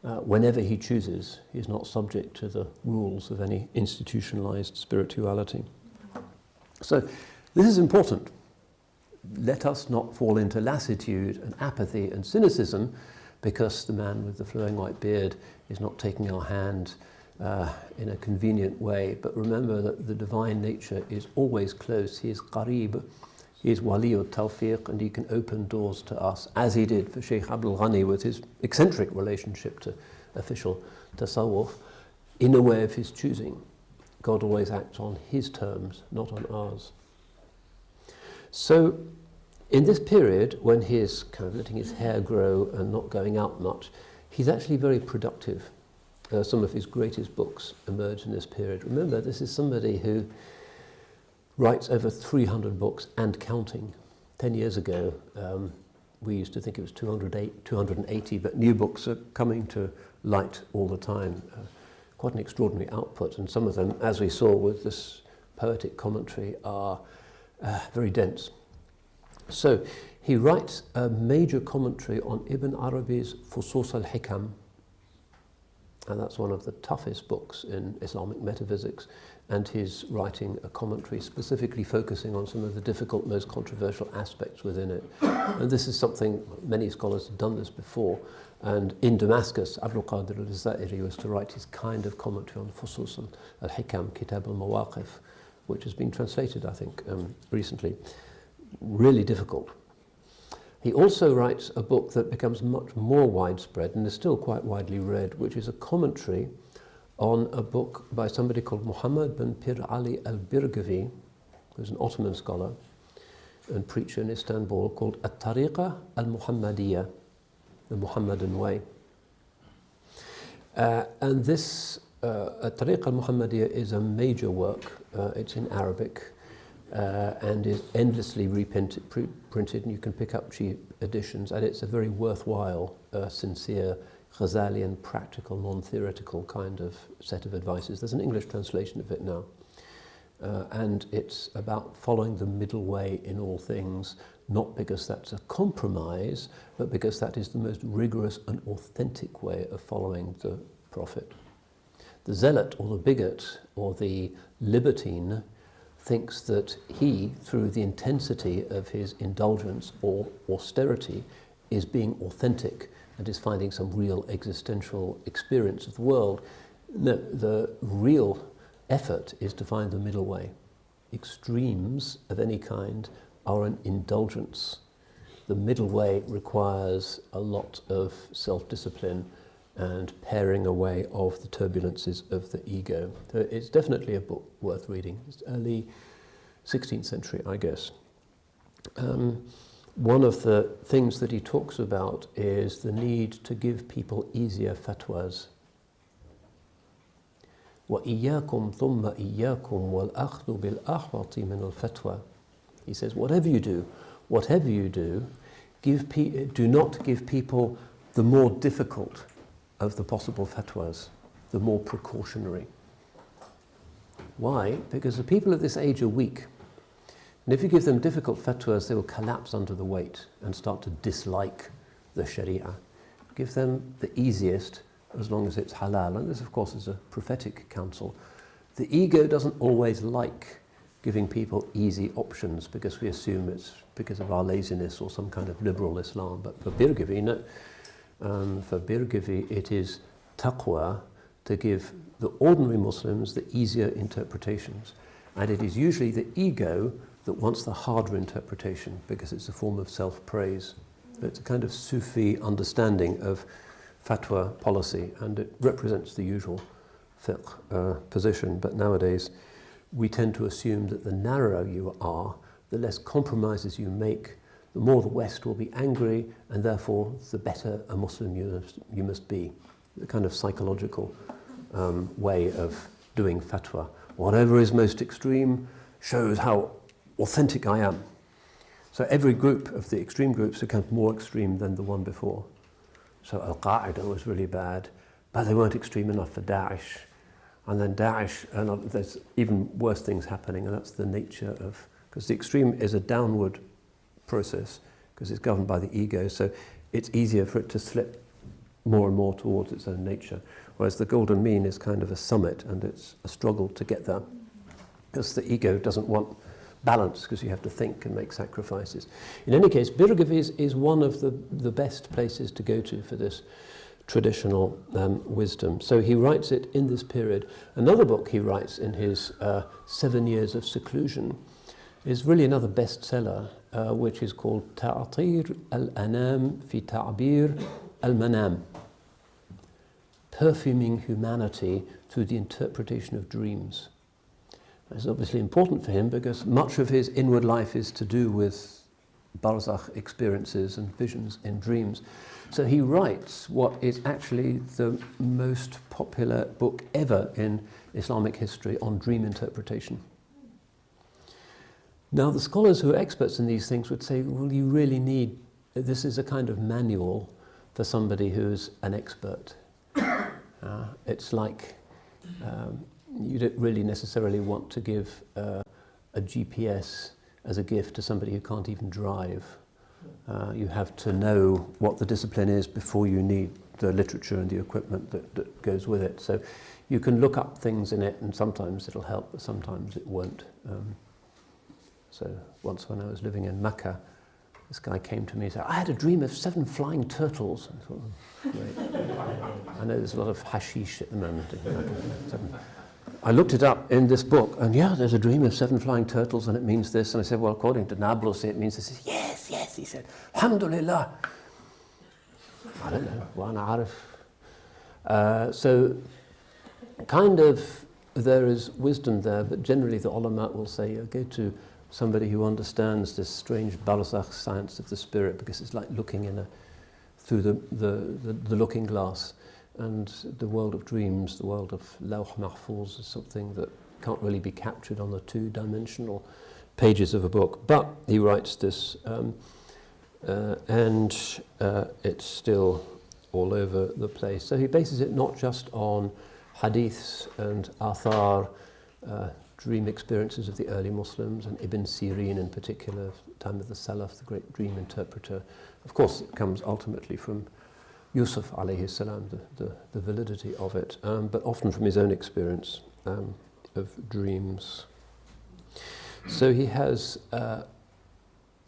whenever he chooses. He is not subject to the rules of any institutionalized spirituality. So this is important. Let us not fall into lassitude and apathy and cynicism because the man with the flowing white beard is not taking our hand in a convenient way. But remember that the divine nature is always close. He is qareeb, he is waliyut tawfiq, and he can open doors to us, as he did for Sheikh Abdul Ghani with his eccentric relationship to official tasawwuf, in a way of his choosing. God always acts on his terms, not on ours. So in this period, when he is kind of letting his hair grow and not going out much, he's actually very productive. Some of his greatest books emerge in this period. Remember, this is somebody who writes over 300 books and counting. 10 years ago, we used to think it was 280, but new books are coming to light all the time. Quite an extraordinary output, and some of them, as we saw with this poetic commentary, are very dense. So he writes a major commentary on Ibn Arabi's Fusus al-Hikam, and that's one of the toughest books in Islamic metaphysics, and he's writing a commentary specifically focusing on some of the difficult, most controversial aspects within it. And this is something, many scholars have done this before, and in Damascus, Abdul Qadir al-Zairi was to write his kind of commentary on Fusus al-Hikam, Kitab al-Mawaqif, which has been translated, I think, recently. Really difficult. He also writes a book that becomes much more widespread and is still quite widely read, which is a commentary on a book by somebody called Muhammad bin Pir Ali al-Birgavi, who's an Ottoman scholar and preacher in Istanbul, called At-Tariqa al-Muhammadiyya, the Muhammadan way. And this At-Tariqa al-Muhammadiyya is a major work. It's in Arabic and is endlessly printed, and you can pick up cheap editions, and it's a very worthwhile, sincere, Ghazalian, practical, non-theoretical kind of set of advices. There's an English translation of it now. And it's about following the middle way in all things, not because that's a compromise, but because that is the most rigorous and authentic way of following the Prophet. The zealot or the bigot or the libertine thinks that he, through the intensity of his indulgence or austerity, is being authentic and is finding some real existential experience of the world. No, the real effort is to find the middle way. Extremes of any kind are an indulgence. The middle way requires a lot of self-discipline and paring away of the turbulences of the ego. So it's definitely a book worth reading. It's early 16th century, I guess. One of the things that he talks about is the need to give people easier fatwas. وَإِيَّاكُمْ ثُمَّ إِيَّاكُمْ وَالْأَخْذُ بِالْأَحْوَطِ مِنَ الْفَتْوَى. He says, whatever you do, do not give people the more difficult of the possible fatwas, the more precautionary. Why? Because the people of this age are weak. And if you give them difficult fatwas, they will collapse under the weight and start to dislike the Sharia. Give them the easiest, as long as it's halal. And this, of course, is a prophetic counsel. The ego doesn't always like giving people easy options because we assume it's because of our laziness or some kind of liberal Islam. But for Birgavi, no. For Birgavi, it is taqwa to give the ordinary Muslims the easier interpretations. And it is usually the ego that wants the harder interpretation because it's a form of self-praise. It's a kind of Sufi understanding of fatwa policy, and it represents the usual fiqh position. But nowadays, we tend to assume that the narrower you are, the less compromises you make, the more the West will be angry, and therefore the better a Muslim you must be. The kind of psychological way of doing fatwa. Whatever is most extreme shows how authentic I am. So every group of the extreme groups becomes more extreme than the one before. So Al-Qaeda was really bad, but they weren't extreme enough for Daesh. And then Daesh, and there's even worse things happening, and that's the nature of, because the extreme is a downward process, because it's governed by the ego, so it's easier for it to slip more and more towards its own nature. Whereas the golden mean is kind of a summit, and it's a struggle to get there, because the ego doesn't want balance, because you have to think and make sacrifices. In any case, Birgavi is one of the best places to go to for this traditional wisdom. So he writes it in this period. Another book he writes in his 7 years of seclusion is really another bestseller, which is called Ta'atir al-Anam fi Ta'bir al-Manam, perfuming humanity through the interpretation of dreams. It's obviously important for him because much of his inward life is to do with barzakh experiences and visions in dreams. So he writes what is actually the most popular book ever in Islamic history on dream interpretation. Now, the scholars who are experts in these things would say, well, you really need, this is a kind of manual for somebody who's an expert. It's like, you don't really necessarily want to give a GPS as a gift to somebody who can't even drive. You have to know what the discipline is before you need the literature and the equipment that goes with it. So you can look up things in it, and sometimes it'll help, but sometimes it won't. So once when I was living in Mecca, this guy came to me and said, I had a dream of 7 flying turtles. I thought, great. I know there's a lot of hashish at the moment. I looked it up in this book, and yeah, there's a dream of 7 flying turtles, and it means this. And I said, well, according to Nablusi, it means this. Yes. death, he said, Alhamdulillah. I don't know, wa ana arif. So kind of there is wisdom there, but generally the ulama will say, go to somebody who understands this strange barzakh science of the spirit, because it's like looking through the looking glass, and the world of dreams, the world of lawh mahfuz, is something that can't really be captured on the two-dimensional pages of a book. But he writes this, and it's still all over the place. So he bases it not just on hadiths and athar, dream experiences of the early Muslims, and Ibn Sirin in particular, time of the Salaf, the great dream interpreter. Of course, it comes ultimately from Yusuf alayhi salam, the validity of it, but often from his own experience of dreams. So he has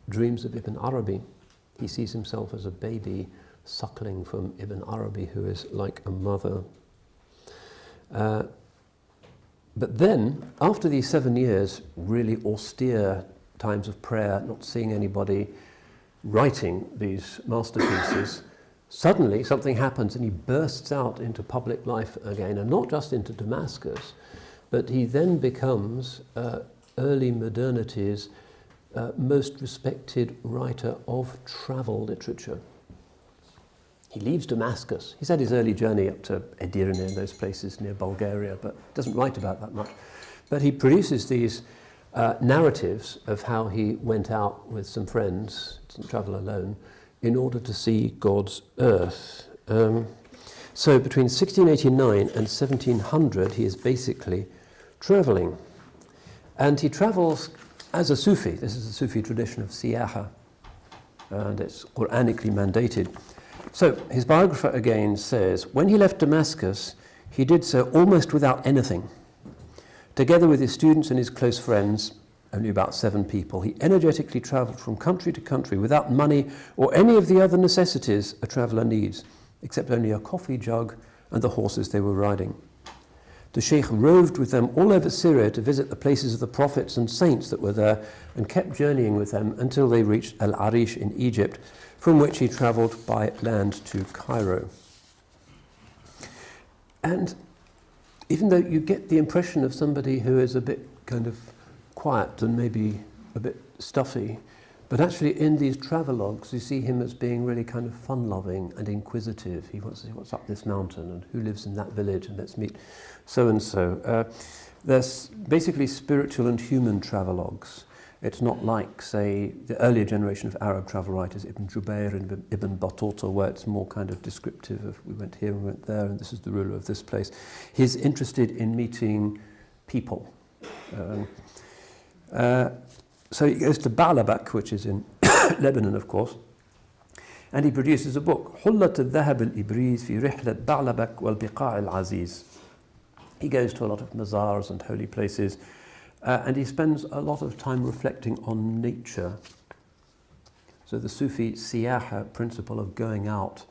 dreams of Ibn Arabi. He sees himself as a baby suckling from Ibn Arabi, who is like a mother. But then, after these 7 years, really austere times of prayer, not seeing anybody, writing these masterpieces, suddenly something happens and he bursts out into public life again, and not just into Damascus, but he then becomes early modernity's most respected writer of travel literature. He leaves Damascus. He's had his early journey up to Edirne and those places near Bulgaria, but doesn't write about that much. But he produces these narratives of how he went out with some friends, didn't travel alone, in order to see God's earth. So between 1689 and 1700, he is basically traveling. And he travels as a Sufi. This is a Sufi tradition of siyaha, and it's Quranically mandated. So his biographer again says, when he left Damascus, he did so almost without anything. Together with his students and his close friends, only about 7 people, he energetically travelled from country to country without money or any of the other necessities a traveller needs, except only a coffee jug and the horses they were riding. The Sheikh roved with them all over Syria to visit the places of the prophets and saints that were there, and kept journeying with them until they reached Al-Arish in Egypt, from which he travelled by land to Cairo. And even though you get the impression of somebody who is a bit kind of quiet and maybe a bit stuffy, but actually in these travelogues you see him as being really kind of fun-loving and inquisitive. He wants to see what's up this mountain and who lives in that village, and let's meet so-and-so. There's basically spiritual and human travelogues. It's not like, say, the earlier generation of Arab travel writers, Ibn Jubayr and Ibn Battuta, where it's more kind of descriptive of we went here and we went there and this is the ruler of this place. He's interested in meeting people. So he goes to Ba'labak, which is in Lebanon, of course, and he produces a book, حُلَّةُ الذهب الإبريز في رحلة بعلبك والبقاع العزيز. He goes to a lot of mazars and holy places, and he spends a lot of time reflecting on nature. So the Sufi siyaha principle of going out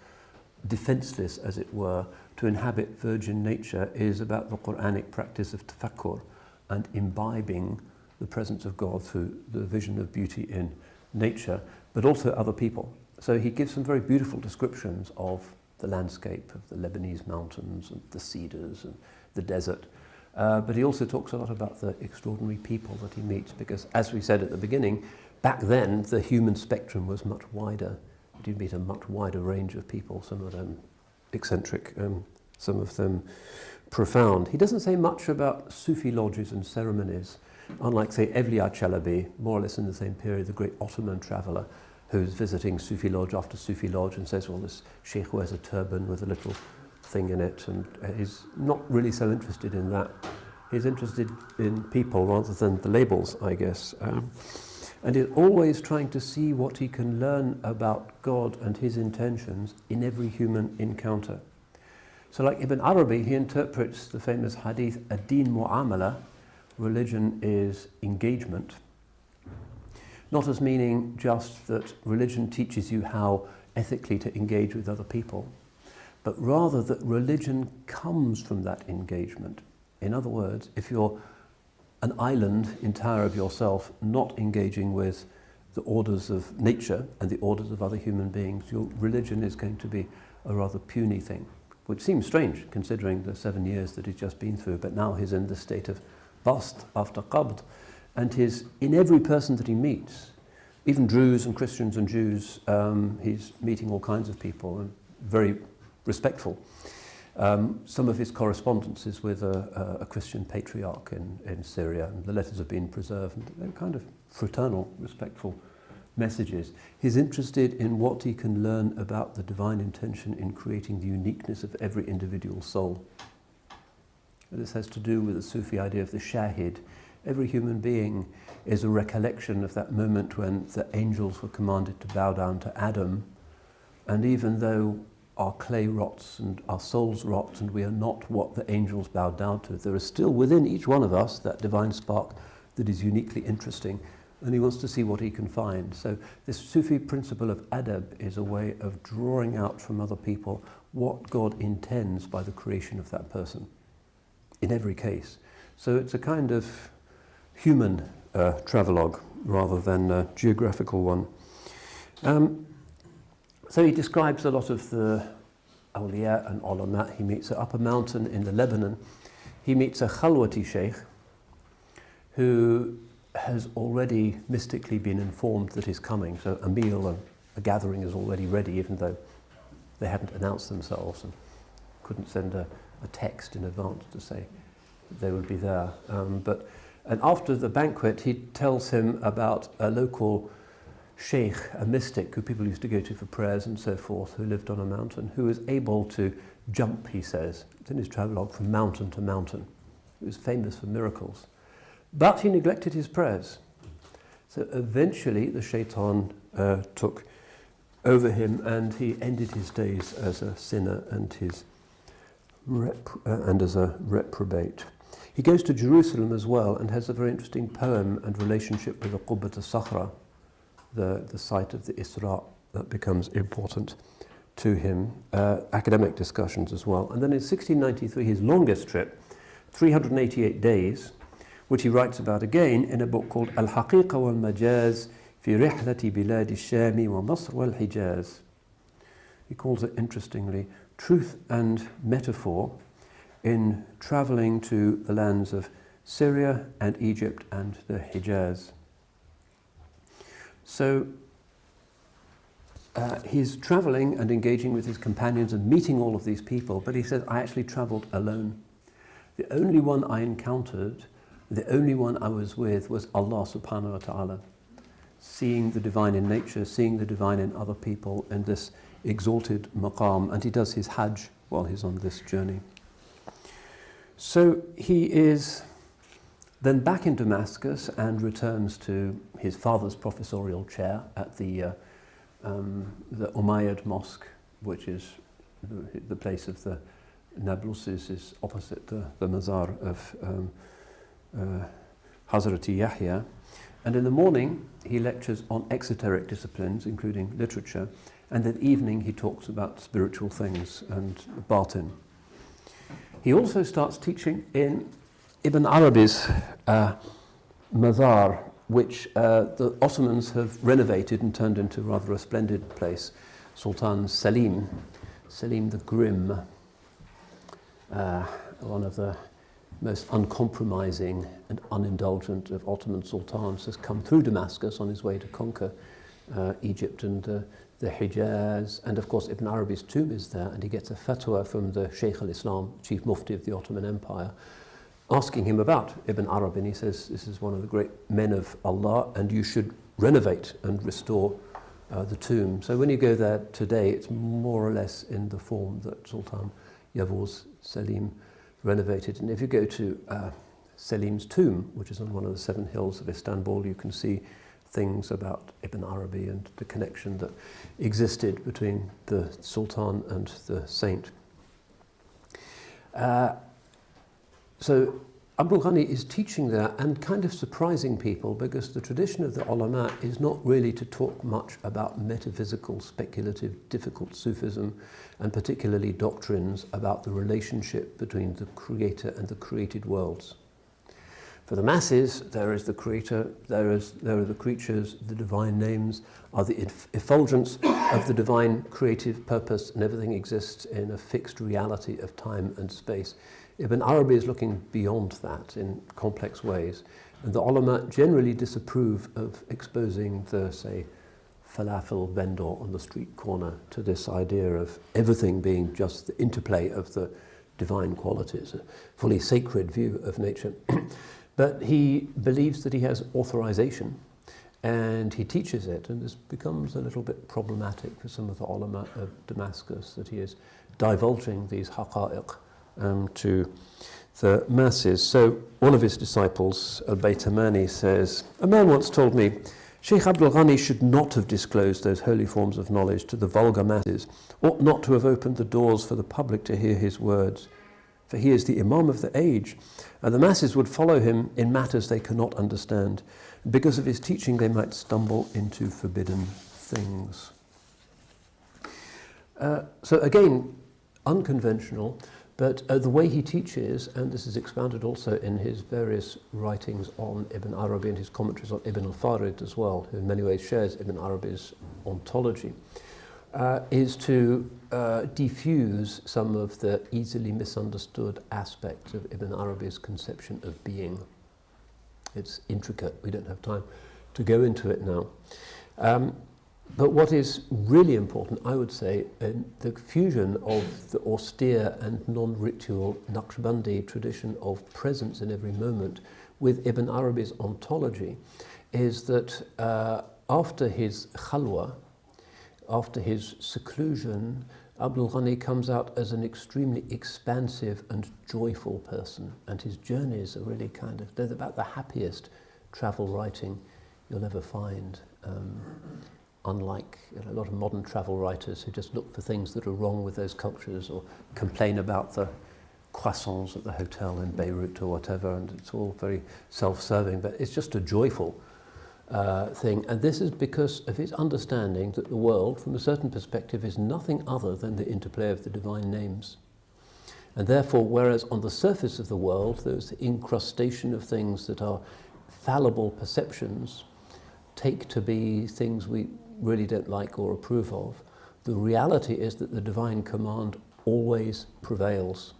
defenseless, as it were, to inhabit virgin nature is about the Quranic practice of tafakkur and imbibing the presence of God through the vision of beauty in nature, but also other people. So he gives some very beautiful descriptions of the landscape of the Lebanese mountains and the cedars and the desert. But he also talks a lot about the extraordinary people that he meets, because, as we said at the beginning, back then the human spectrum was much wider. You meet a much wider range of people, some of them eccentric, some of them profound. He doesn't say much about Sufi lodges and ceremonies, unlike, say, Evliya Çelebi, more or less in the same period, the great Ottoman traveller who's visiting Sufi lodge after Sufi lodge and says, well, this sheikh wears a turban with a little thing in it, and he's not really so interested in that. He's interested in people rather than the labels, I guess. And he's always trying to see what he can learn about God and his intentions in every human encounter. So like Ibn Arabi, he interprets the famous hadith, ad-din mu'amala, religion is engagement, not as meaning just that religion teaches you how ethically to engage with other people, but rather that religion comes from that engagement. In other words, if you're an island entire of yourself, not engaging with the orders of nature and the orders of other human beings, your religion is going to be a rather puny thing, which seems strange considering the 7 years that he's just been through, but now he's in the state of bast after qabd, and in every person that he meets, even Druze and Christians and Jews, he's meeting all kinds of people and very respectful. Some of his correspondence is with a Christian patriarch in Syria, and the letters have been preserved, and they're kind of fraternal, respectful messages. He's interested in what he can learn about the divine intention in creating the uniqueness of every individual soul. This has to do with the Sufi idea of the shahid. Every human being is a recollection of that moment when the angels were commanded to bow down to Adam, and even though our clay rots and our souls rot and we are not what the angels bowed down to, there is still within each one of us that divine spark that is uniquely interesting, and he wants to see what he can find. So this Sufi principle of adab is a way of drawing out from other people what God intends by the creation of that person, in every case. So it's a kind of human travelogue rather than a geographical one. So he describes a lot of the awliya and ulama he meets up a mountain in the Lebanon. He meets a khalwati sheikh who has already mystically been informed that he's coming. So a meal, a gathering is already ready, even though they hadn't announced themselves and couldn't send a text in advance to say that they would be there. And after the banquet, he tells him about a local sheikh, a mystic who people used to go to for prayers and so forth, who lived on a mountain, who was able to jump, he says, it's in his travelogue, from mountain to mountain. He was famous for miracles. But he neglected his prayers. So eventually the shaitan took over him, and he ended his days as a sinner and as a reprobate. He goes to Jerusalem as well and has a very interesting poem and relationship with the Qubbat al-Sakhra, the site of the Isra, that becomes important to him. Academic discussions as well. And then in 1693, his longest trip, 388 days, which he writes about again in a book called Al-Haqiqa wal-Majaz fi Rihlati Bilad al-Shami wa Masr wal-Hijaz. He calls it, interestingly, truth and metaphor in travelling to the lands of Syria and Egypt and the Hijaz. So he's travelling and engaging with his companions and meeting all of these people, but he says, I actually travelled alone. The only one I encountered, the only one I was with, was Allah subhanahu wa ta'ala. Seeing the divine in nature, seeing the divine in other people in this exalted maqam, and he does his hajj while he's on this journey. So he is then back in Damascus and returns to his father's professorial chair at the Umayyad Mosque, which is the place of the Nablusis, is opposite the Mazar of Hazrati Yahya. And in the morning he lectures on exoteric disciplines, including literature, and in the evening he talks about spiritual things and batin. He also starts teaching in Ibn Arabi's Mazar, which the Ottomans have renovated and turned into rather a splendid place. Sultan Selim the Grim, one of the most uncompromising and unindulgent of Ottoman sultans, has come through Damascus on his way to conquer Egypt and the Hijaz, and of course Ibn Arabi's tomb is there, and he gets a fatwa from the Sheikh al-Islam, chief mufti of the Ottoman Empire, asking him about Ibn Arabi, and he says, this is one of the great men of Allah, and you should renovate and restore the tomb. So when you go there today, it's more or less in the form that Sultan Yavuz Selim renovated. And if you go to Selim's tomb, which is on one of the 7 hills of Istanbul, you can see things about Ibn Arabi and the connection that existed between the Sultan and the saint. So Abdul Ghani is teaching there and kind of surprising people, because the tradition of the ulama is not really to talk much about metaphysical, speculative, difficult Sufism, and particularly doctrines about the relationship between the creator and the created worlds. For the masses, there is the creator, there are the creatures, the divine names are the effulgence of the divine creative purpose, and everything exists in a fixed reality of time and space. Ibn Arabi is looking beyond that in complex ways, and the ulama generally disapprove of exposing the, say, falafel vendor on the street corner to this idea of everything being just the interplay of the divine qualities, a fully sacred view of nature. But he believes that he has authorization, and he teaches it, and this becomes a little bit problematic for some of the ulama of Damascus, that he is divulging these haqa'iq to the masses. So one of his disciples, al-Baytamani, says, "A man once told me, Sheikh Abdul Ghani should not have disclosed those holy forms of knowledge to the vulgar masses, ought not to have opened the doors for the public to hear his words. For he is the Imam of the age, and the masses would follow him in matters they cannot understand. Because of his teaching, they might stumble into forbidden things." So again, unconventional, but the way he teaches, and this is expounded also in his various writings on Ibn Arabi and his commentaries on Ibn al-Farid as well, who in many ways shares Ibn Arabi's ontology, is to diffuse some of the easily misunderstood aspects of Ibn Arabi's conception of being. It's intricate, we don't have time to go into it now. But what is really important, I would say, in the fusion of the austere and non-ritual Naqshbandi tradition of presence in every moment with Ibn Arabi's ontology, is that after his khalwa, after his seclusion, Abdul Ghani comes out as an extremely expansive and joyful person, and his journeys are really they're about the happiest travel writing you'll ever find. Unlike a lot of modern travel writers who just look for things that are wrong with those cultures or complain about the croissants at the hotel in Beirut or whatever, and it's all very self-serving, but it's just a joyful thing. And this is because of his understanding that the world, from a certain perspective, is nothing other than the interplay of the divine names. And therefore, whereas on the surface of the world there's the incrustation of things that are fallible perceptions, take to be things we really don't like or approve of, the reality is that the divine command always prevails.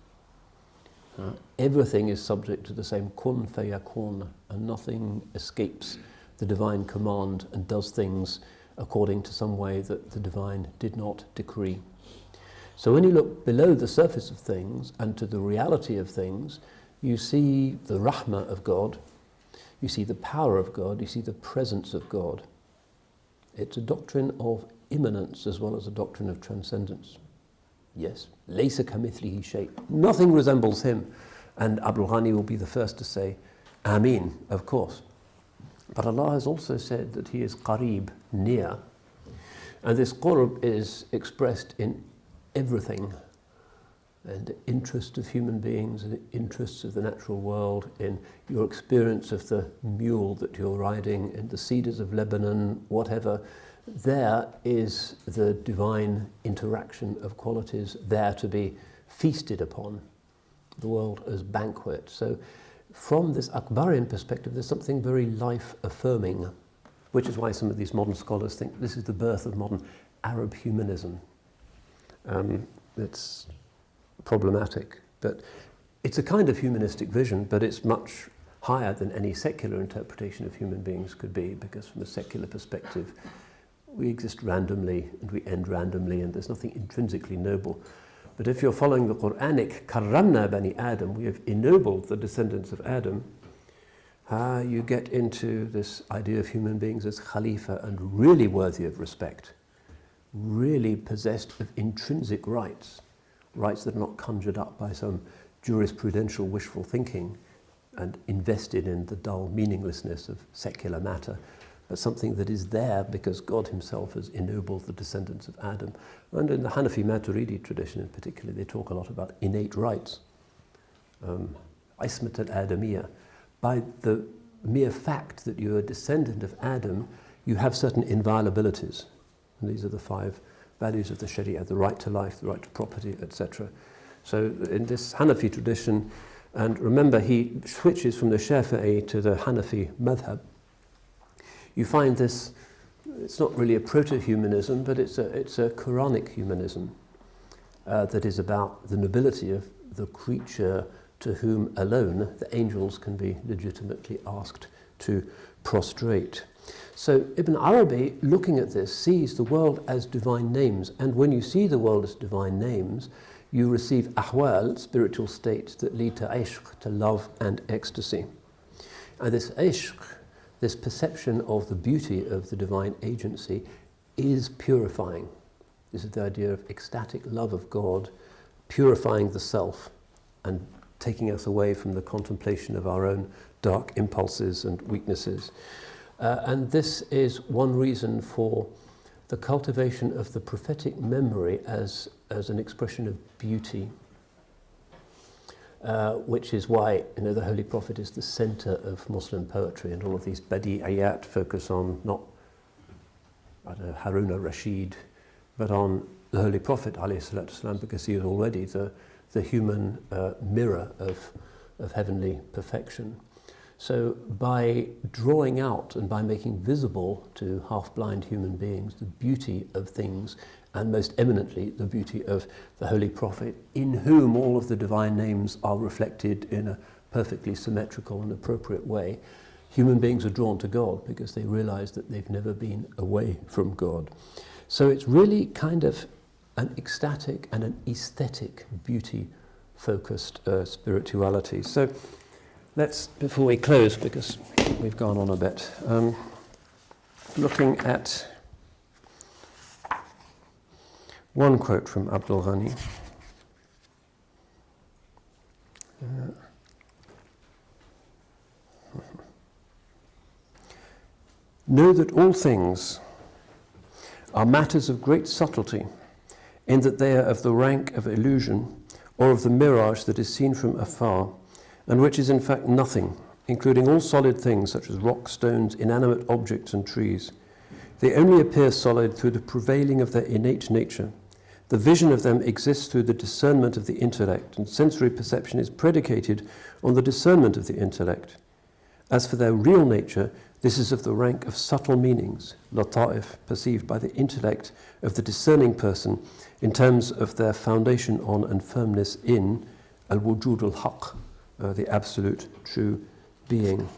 Everything is subject to the same kun fayakun, and nothing escapes the divine command and does things according to some way that the divine did not decree. So when you look below the surface of things and to the reality of things, you see the rahmah of God, you see the power of God, you see the presence of God. It's a doctrine of immanence as well as a doctrine of transcendence. Yes, laysa kamithlihi shay. Nothing resembles him. And Abdul Ghani will be the first to say, Ameen, of course. But Allah has also said that he is qareeb, near. And this qurb is expressed in everything. And the interest of human beings, and the interests of the natural world, in your experience of the mule that you're riding, in the cedars of Lebanon, whatever, there is the divine interaction of qualities there to be feasted upon, the world as banquet. So from this Akbarian perspective, there's something very life-affirming, which is why some of these modern scholars think this is the birth of modern Arab humanism. It's problematic, but it's a kind of humanistic vision, but it's much higher than any secular interpretation of human beings could be, because from a secular perspective, we exist randomly and we end randomly, and there's nothing intrinsically noble. But if you're following the Quranic, karramna bani Adam, we have ennobled the descendants of Adam, you get into this idea of human beings as khalifa and really worthy of respect, really possessed of intrinsic rights that are not conjured up by some jurisprudential wishful thinking and invested in the dull meaninglessness of secular matter, but something that is there because God himself has ennobled the descendants of Adam. And in the Hanafi Maturidi tradition in particular, they talk a lot about innate rights. Ismat al-Adamiyya. By the mere fact that you're a descendant of Adam, you have certain inviolabilities. And these are the 5 values of the Sharia: the right to life, the right to property, etc. So in this Hanafi tradition, And remember, he switches from the Shafi'i to the Hanafi madhab. You find this, it's not really a proto-humanism, but it's a Quranic humanism that is about the nobility of the creature to whom alone the angels can be legitimately asked to prostrate. So Ibn Arabi, looking at this, sees the world as divine names, and when you see the world as divine names, you receive ahwal, spiritual states that lead to ishq, to love and ecstasy. And this ishq, this perception of the beauty of the divine agency, is purifying. This is the idea of ecstatic love of God, purifying the self and taking us away from the contemplation of our own dark impulses and weaknesses. And this is one reason for the cultivation of the prophetic memory as an expression of beauty, which is why the Holy Prophet is the center of Muslim poetry, and all of these badi'iyat focus on not Harun al-Rashid, but on the Holy Prophet ﷺ, because he is already the human mirror of heavenly perfection. So by drawing out and by making visible to half-blind human beings the beauty of things, and most eminently the beauty of the Holy Prophet, in whom all of the divine names are reflected in a perfectly symmetrical and appropriate way, human beings are drawn to God because they realize that they've never been away from God. So it's really kind of an ecstatic and an aesthetic beauty-focused spirituality. So let's, before we close, because we've gone on a bit, looking at one quote from Abdul Ghani. Know that all things are matters of great subtlety, in that they are of the rank of illusion, or of the mirage that is seen from afar, and which is in fact nothing, including all solid things such as rocks, stones, inanimate objects and trees. They only appear solid through the prevailing of their innate nature. The vision of them exists through the discernment of the intellect, and sensory perception is predicated on the discernment of the intellect. As for their real nature, this is of the rank of subtle meanings, lata'if, perceived by the intellect of the discerning person in terms of their foundation on and firmness in al-wujud al-haq, the absolute true being.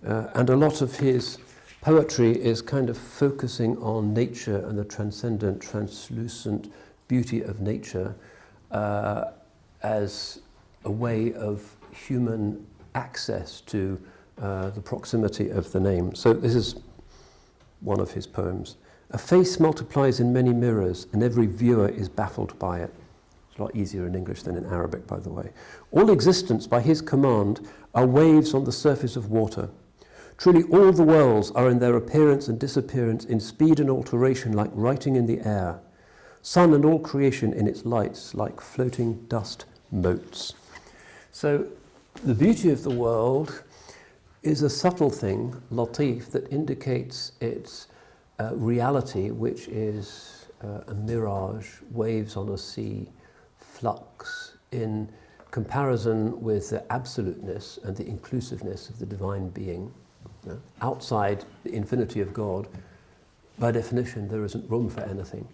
And a lot of his poetry is kind of focusing on nature and the transcendent, translucent beauty of nature as a way of human access to the proximity of the name. So this is one of his poems. A face multiplies in many mirrors, and every viewer is baffled by it. It's a lot easier in English than in Arabic, by the way. All existence, by his command, are waves on the surface of water. Truly all the worlds are in their appearance and disappearance in speed and alteration like writing in the air. Sun and all creation in its lights like floating dust motes. So the beauty of the world is a subtle thing, latif, that indicates its reality, which is a mirage, waves on a sea, flux, in comparison with the absoluteness and the inclusiveness of the divine being. Outside the infinity of God, by definition, there isn't room for anything.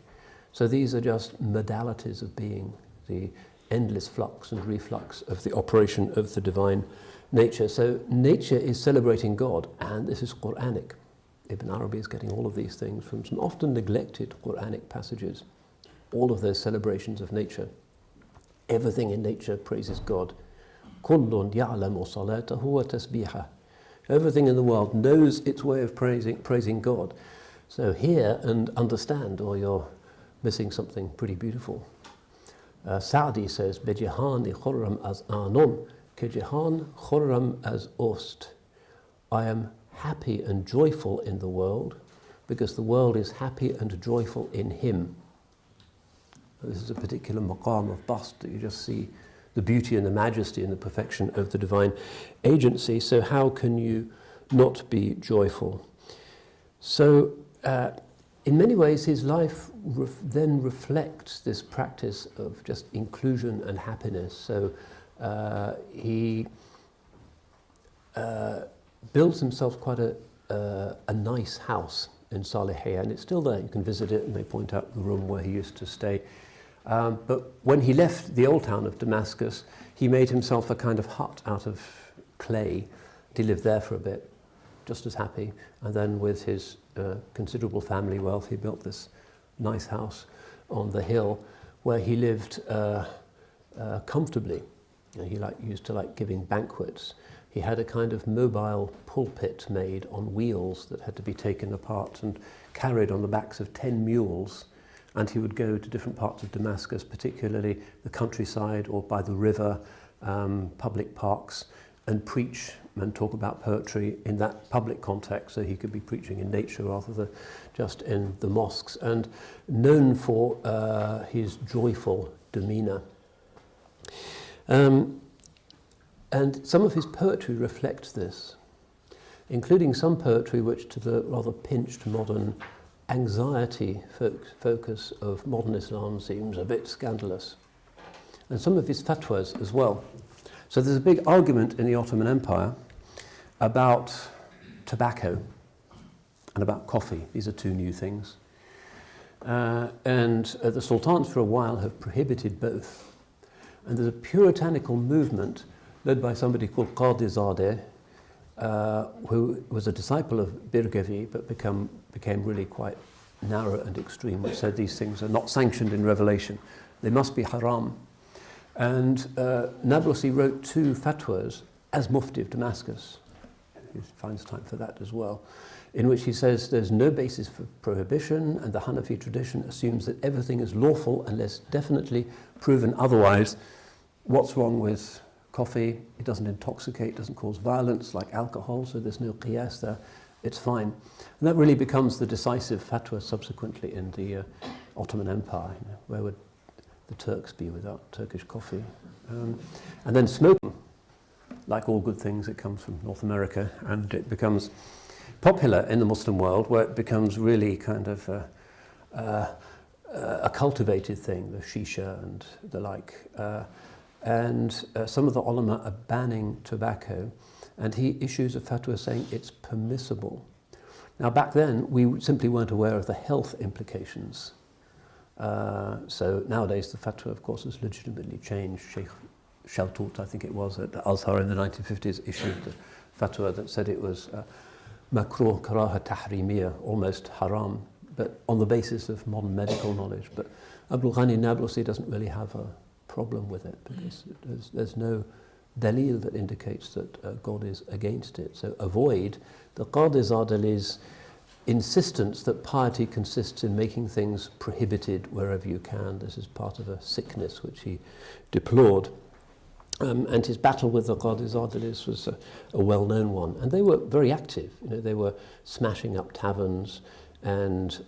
So these are just modalities of being, the endless flux and reflux of the operation of the divine nature. So nature is celebrating God, and this is Quranic. Ibn Arabi is getting all of these things from some often neglected Quranic passages. All of those celebrations of nature. Everything in nature praises God. كُلٌّ يَعْلَمُ صَلَاتَهُ وَتَسْبِيحَهُ. Everything in the world knows its way of praising God. So hear and understand, or you're missing something pretty beautiful. Sa'di says, بِجِهَانِ خُرَّمْ أَزْ آنٌ كَجِهَانْ خُرَّمْ أَزْ أُسْتْ. I am happy and joyful in the world because the world is happy and joyful in him. This is a particular maqam of bast that you just see the beauty and the majesty and the perfection of the divine agency. So how can you not be joyful? So in many ways, his life then reflects this practice of just inclusion and happiness. So he builds himself quite a nice house in Salihiyah, and it's still there. You can visit it, and they point out the room where he used to stay. But when he left the old town of Damascus, he made himself a kind of hut out of clay. He lived there for a bit, just as happy. And then with his considerable family wealth, he built this nice house on the hill where he lived comfortably. You know, he used to like giving banquets. He had a kind of mobile pulpit made on wheels that had to be taken apart and carried on the backs of 10 mules. And he would go to different parts of Damascus, particularly the countryside or by the river, public parks, and preach and talk about poetry in that public context, so he could be preaching in nature rather than just in the mosques, and known for his joyful demeanour. And some of his poetry reflects this, including some poetry which, to the rather pinched modern anxiety focus of modern Islam, seems a bit scandalous. And some of his fatwas as well. So there's a big argument in the Ottoman Empire about tobacco and about coffee. These are two new things. And the sultans for a while have prohibited both. And there's a puritanical movement led by somebody called Qadizadeh, who was a disciple of Birgavi but became really quite narrow and extreme, which said these things are not sanctioned in revelation. They must be haram. And Nablusi wrote 2 fatwas as Mufti of Damascus. He finds time for that as well, in which he says there's no basis for prohibition, and the Hanafi tradition assumes that everything is lawful unless definitely proven otherwise. What's wrong with coffee? It doesn't intoxicate, doesn't cause violence like alcohol, so there's no qiyas there. It's fine. And that really becomes the decisive fatwa subsequently in the Ottoman Empire. You know, where would the Turks be without Turkish coffee? And then smoking, like all good things, it comes from North America, and it becomes popular in the Muslim world, where it becomes really kind of a cultivated thing, the shisha and the like. And some of the ulama are banning tobacco, and he issues a fatwa saying it's permissible. Now back then, we simply weren't aware of the health implications. So nowadays the fatwa, of course, has legitimately changed. Sheikh Shaltut, I think it was, at Azhar in the 1950s, issued the fatwa that said it was makruh karaha tahrimiyya, almost haram, but on the basis of modern medical knowledge. But Abdul Ghani Nablusi doesn't really have a problem with it, because there's no dalil that indicates that God is against it. So avoid the Qadizadeh's insistence that piety consists in making things prohibited wherever you can. This is part of a sickness which he deplored. And his battle with the Qadizadehs was a well-known one. And they were very active. You know, they were smashing up taverns and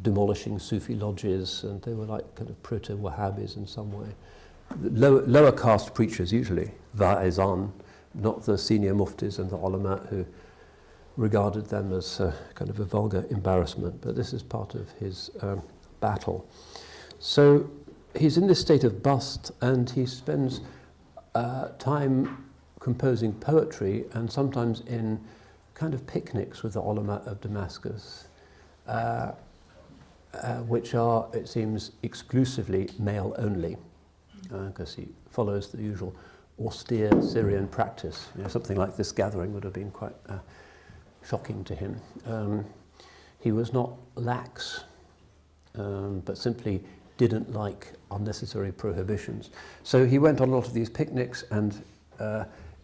demolishing Sufi lodges, and they were like kind of proto-Wahhabis in some way. Lower caste preachers usually, va'izan, not the senior muftis and the ulama who regarded them as kind of a vulgar embarrassment, but this is part of his battle. So he's in this state of bust, and he spends time composing poetry, and sometimes in kind of picnics with the ulama of Damascus, which are, it seems, exclusively male only, because he follows the usual austere Syrian practice. You know, something like this gathering would have been quite shocking to him. He was not lax, but simply didn't like unnecessary prohibitions. So he went on a lot of these picnics and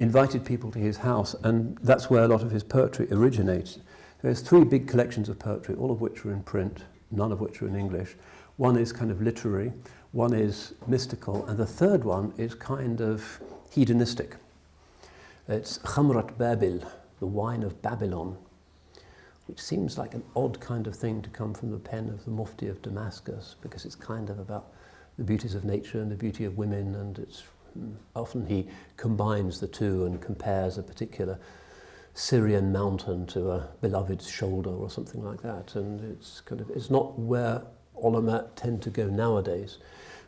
invited people to his house, and that's where a lot of his poetry originates. There's 3 big collections of poetry, all of which are in print, none of which are in English. One is kind of literary, one is mystical, and the third one is kind of hedonistic. It's Khamrat Babil, the wine of Babylon, which seems like an odd kind of thing to come from the pen of the Mufti of Damascus, because it's kind of about the beauties of nature and the beauty of women, and it's often he combines the two and compares a particular Syrian mountain to a beloved's shoulder or something like that. And it's not where ulama tend to go nowadays.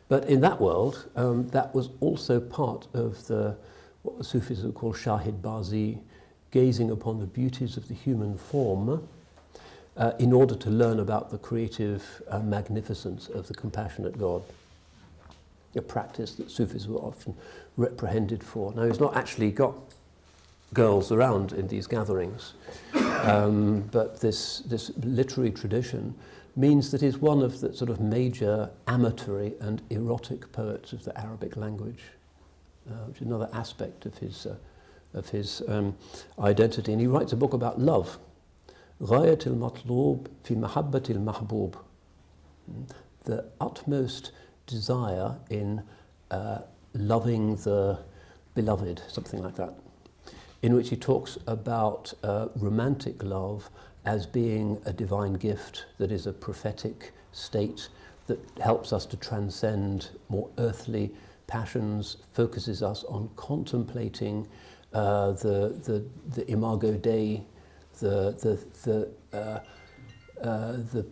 But in that world, that was also part of what the Sufis would call Shahid Bazi, gazing upon the beauties of the human form in order to learn about the creative magnificence of the compassionate God. A practice that Sufis were often reprehended for. Now, he's not actually got girls around in these gatherings, but this literary tradition means that he's one of the sort of major amatory and erotic poets of the Arabic language, which is another aspect of his identity. And he writes a book about love, غاية المطلوب في محبة المحبوب, the utmost desire in loving the beloved, something like that, in which he talks about romantic love as being a divine gift that is a prophetic state that helps us to transcend more earthly passions, focuses us on contemplating the imago Dei, the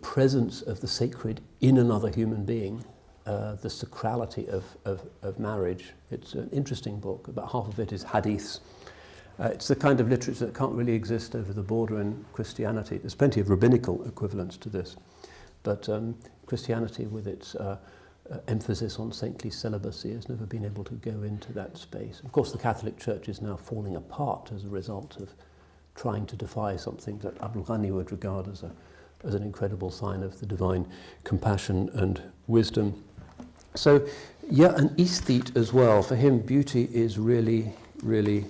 presence of the sacred in another human being, the sacrality of marriage. It's an interesting book. About half of it is hadiths. It's the kind of literature that can't really exist over the border in Christianity. There's plenty of rabbinical equivalents to this, but Christianity, with its emphasis on saintly celibacy, has never been able to go into that space. Of course, the Catholic Church is now falling apart as a result of trying to defy something that Abdul Ghani would regard as an incredible sign of the divine compassion and wisdom. So, yeah, an aesthete as well. For him, beauty is really, really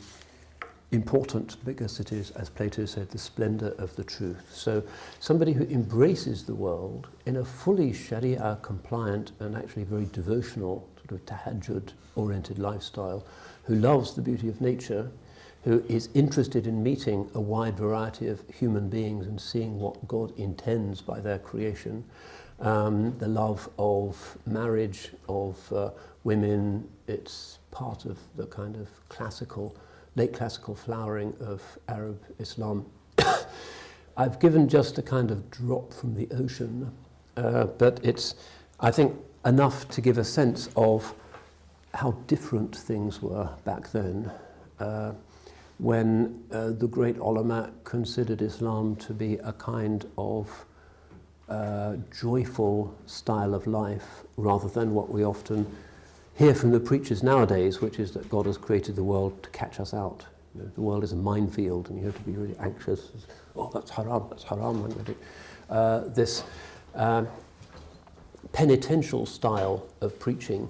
important because it is, as Plato said, the splendor of the truth. So somebody who embraces the world in a fully Sharia compliant and actually very devotional sort of tahajjud oriented lifestyle, who loves the beauty of nature, who is interested in meeting a wide variety of human beings and seeing what God intends by their creation, the love of marriage, of women. It's part of the kind of late classical flowering of Arab Islam. I've given just a kind of drop from the ocean, but it's, I think, enough to give a sense of how different things were back then, when the great ulama considered Islam to be a kind of joyful style of life rather than what we often hear from the preachers nowadays, which is that God has created the world to catch us out. You know, the world is a minefield and you have to be really anxious. Oh, that's haram, I'm going to do. This penitential style of preaching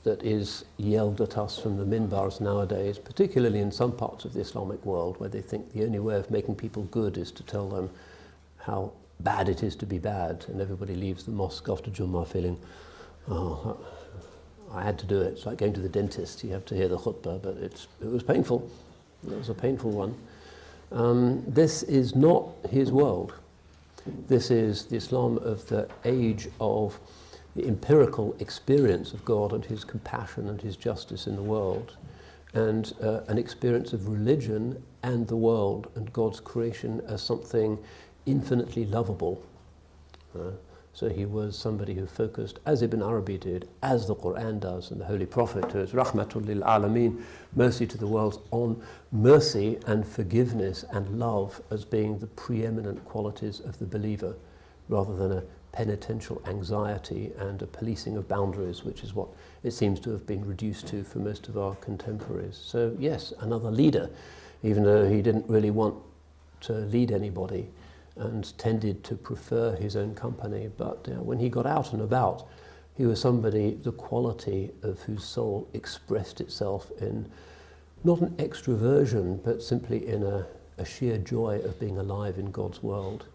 that is yelled at us from the minbars nowadays, particularly in some parts of the Islamic world where they think the only way of making people good is to tell them how bad it is to be bad, and everybody leaves the mosque after Jummah feeling, oh, I had to do it. It's like going to the dentist. You have to hear the khutbah, but it was painful. It was a painful one. This is not his world. This is the Islam of the age of the empirical experience of God and his compassion and his justice in the world, and an experience of religion and the world and God's creation as something infinitely lovable. So he was somebody who focused, as Ibn Arabi did, as the Quran does, and the Holy Prophet, who is Rahmatul lil Alameen, mercy to the world, on mercy and forgiveness and love as being the preeminent qualities of the believer, rather than a penitential anxiety and a policing of boundaries, which is what it seems to have been reduced to for most of our contemporaries. So yes, another leader, even though he didn't really want to lead anybody, and tended to prefer his own company. But when he got out and about, he was somebody, the quality of whose soul expressed itself in not an extroversion, but simply in a sheer joy of being alive in God's world.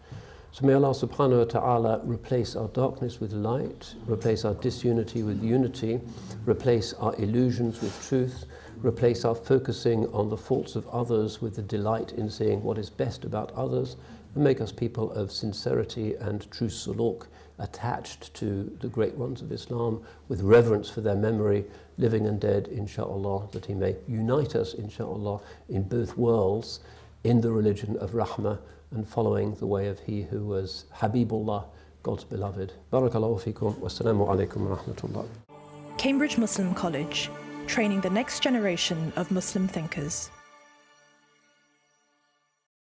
So may Allah subhanahu wa ta'ala replace our darkness with light, replace our disunity with unity, replace our illusions with truth, replace our focusing on the faults of others with the delight in seeing what is best about others, and make us people of sincerity and true suluk, attached to the great ones of Islam, with reverence for their memory, living and dead, inshaAllah, that he may unite us, inshaAllah, in both worlds, in the religion of Rahmah and following the way of he who was Habibullah, God's beloved. Barakallahu fikum, wassalamu alaikum wa rahmatullah. Cambridge Muslim College, training the next generation of Muslim thinkers.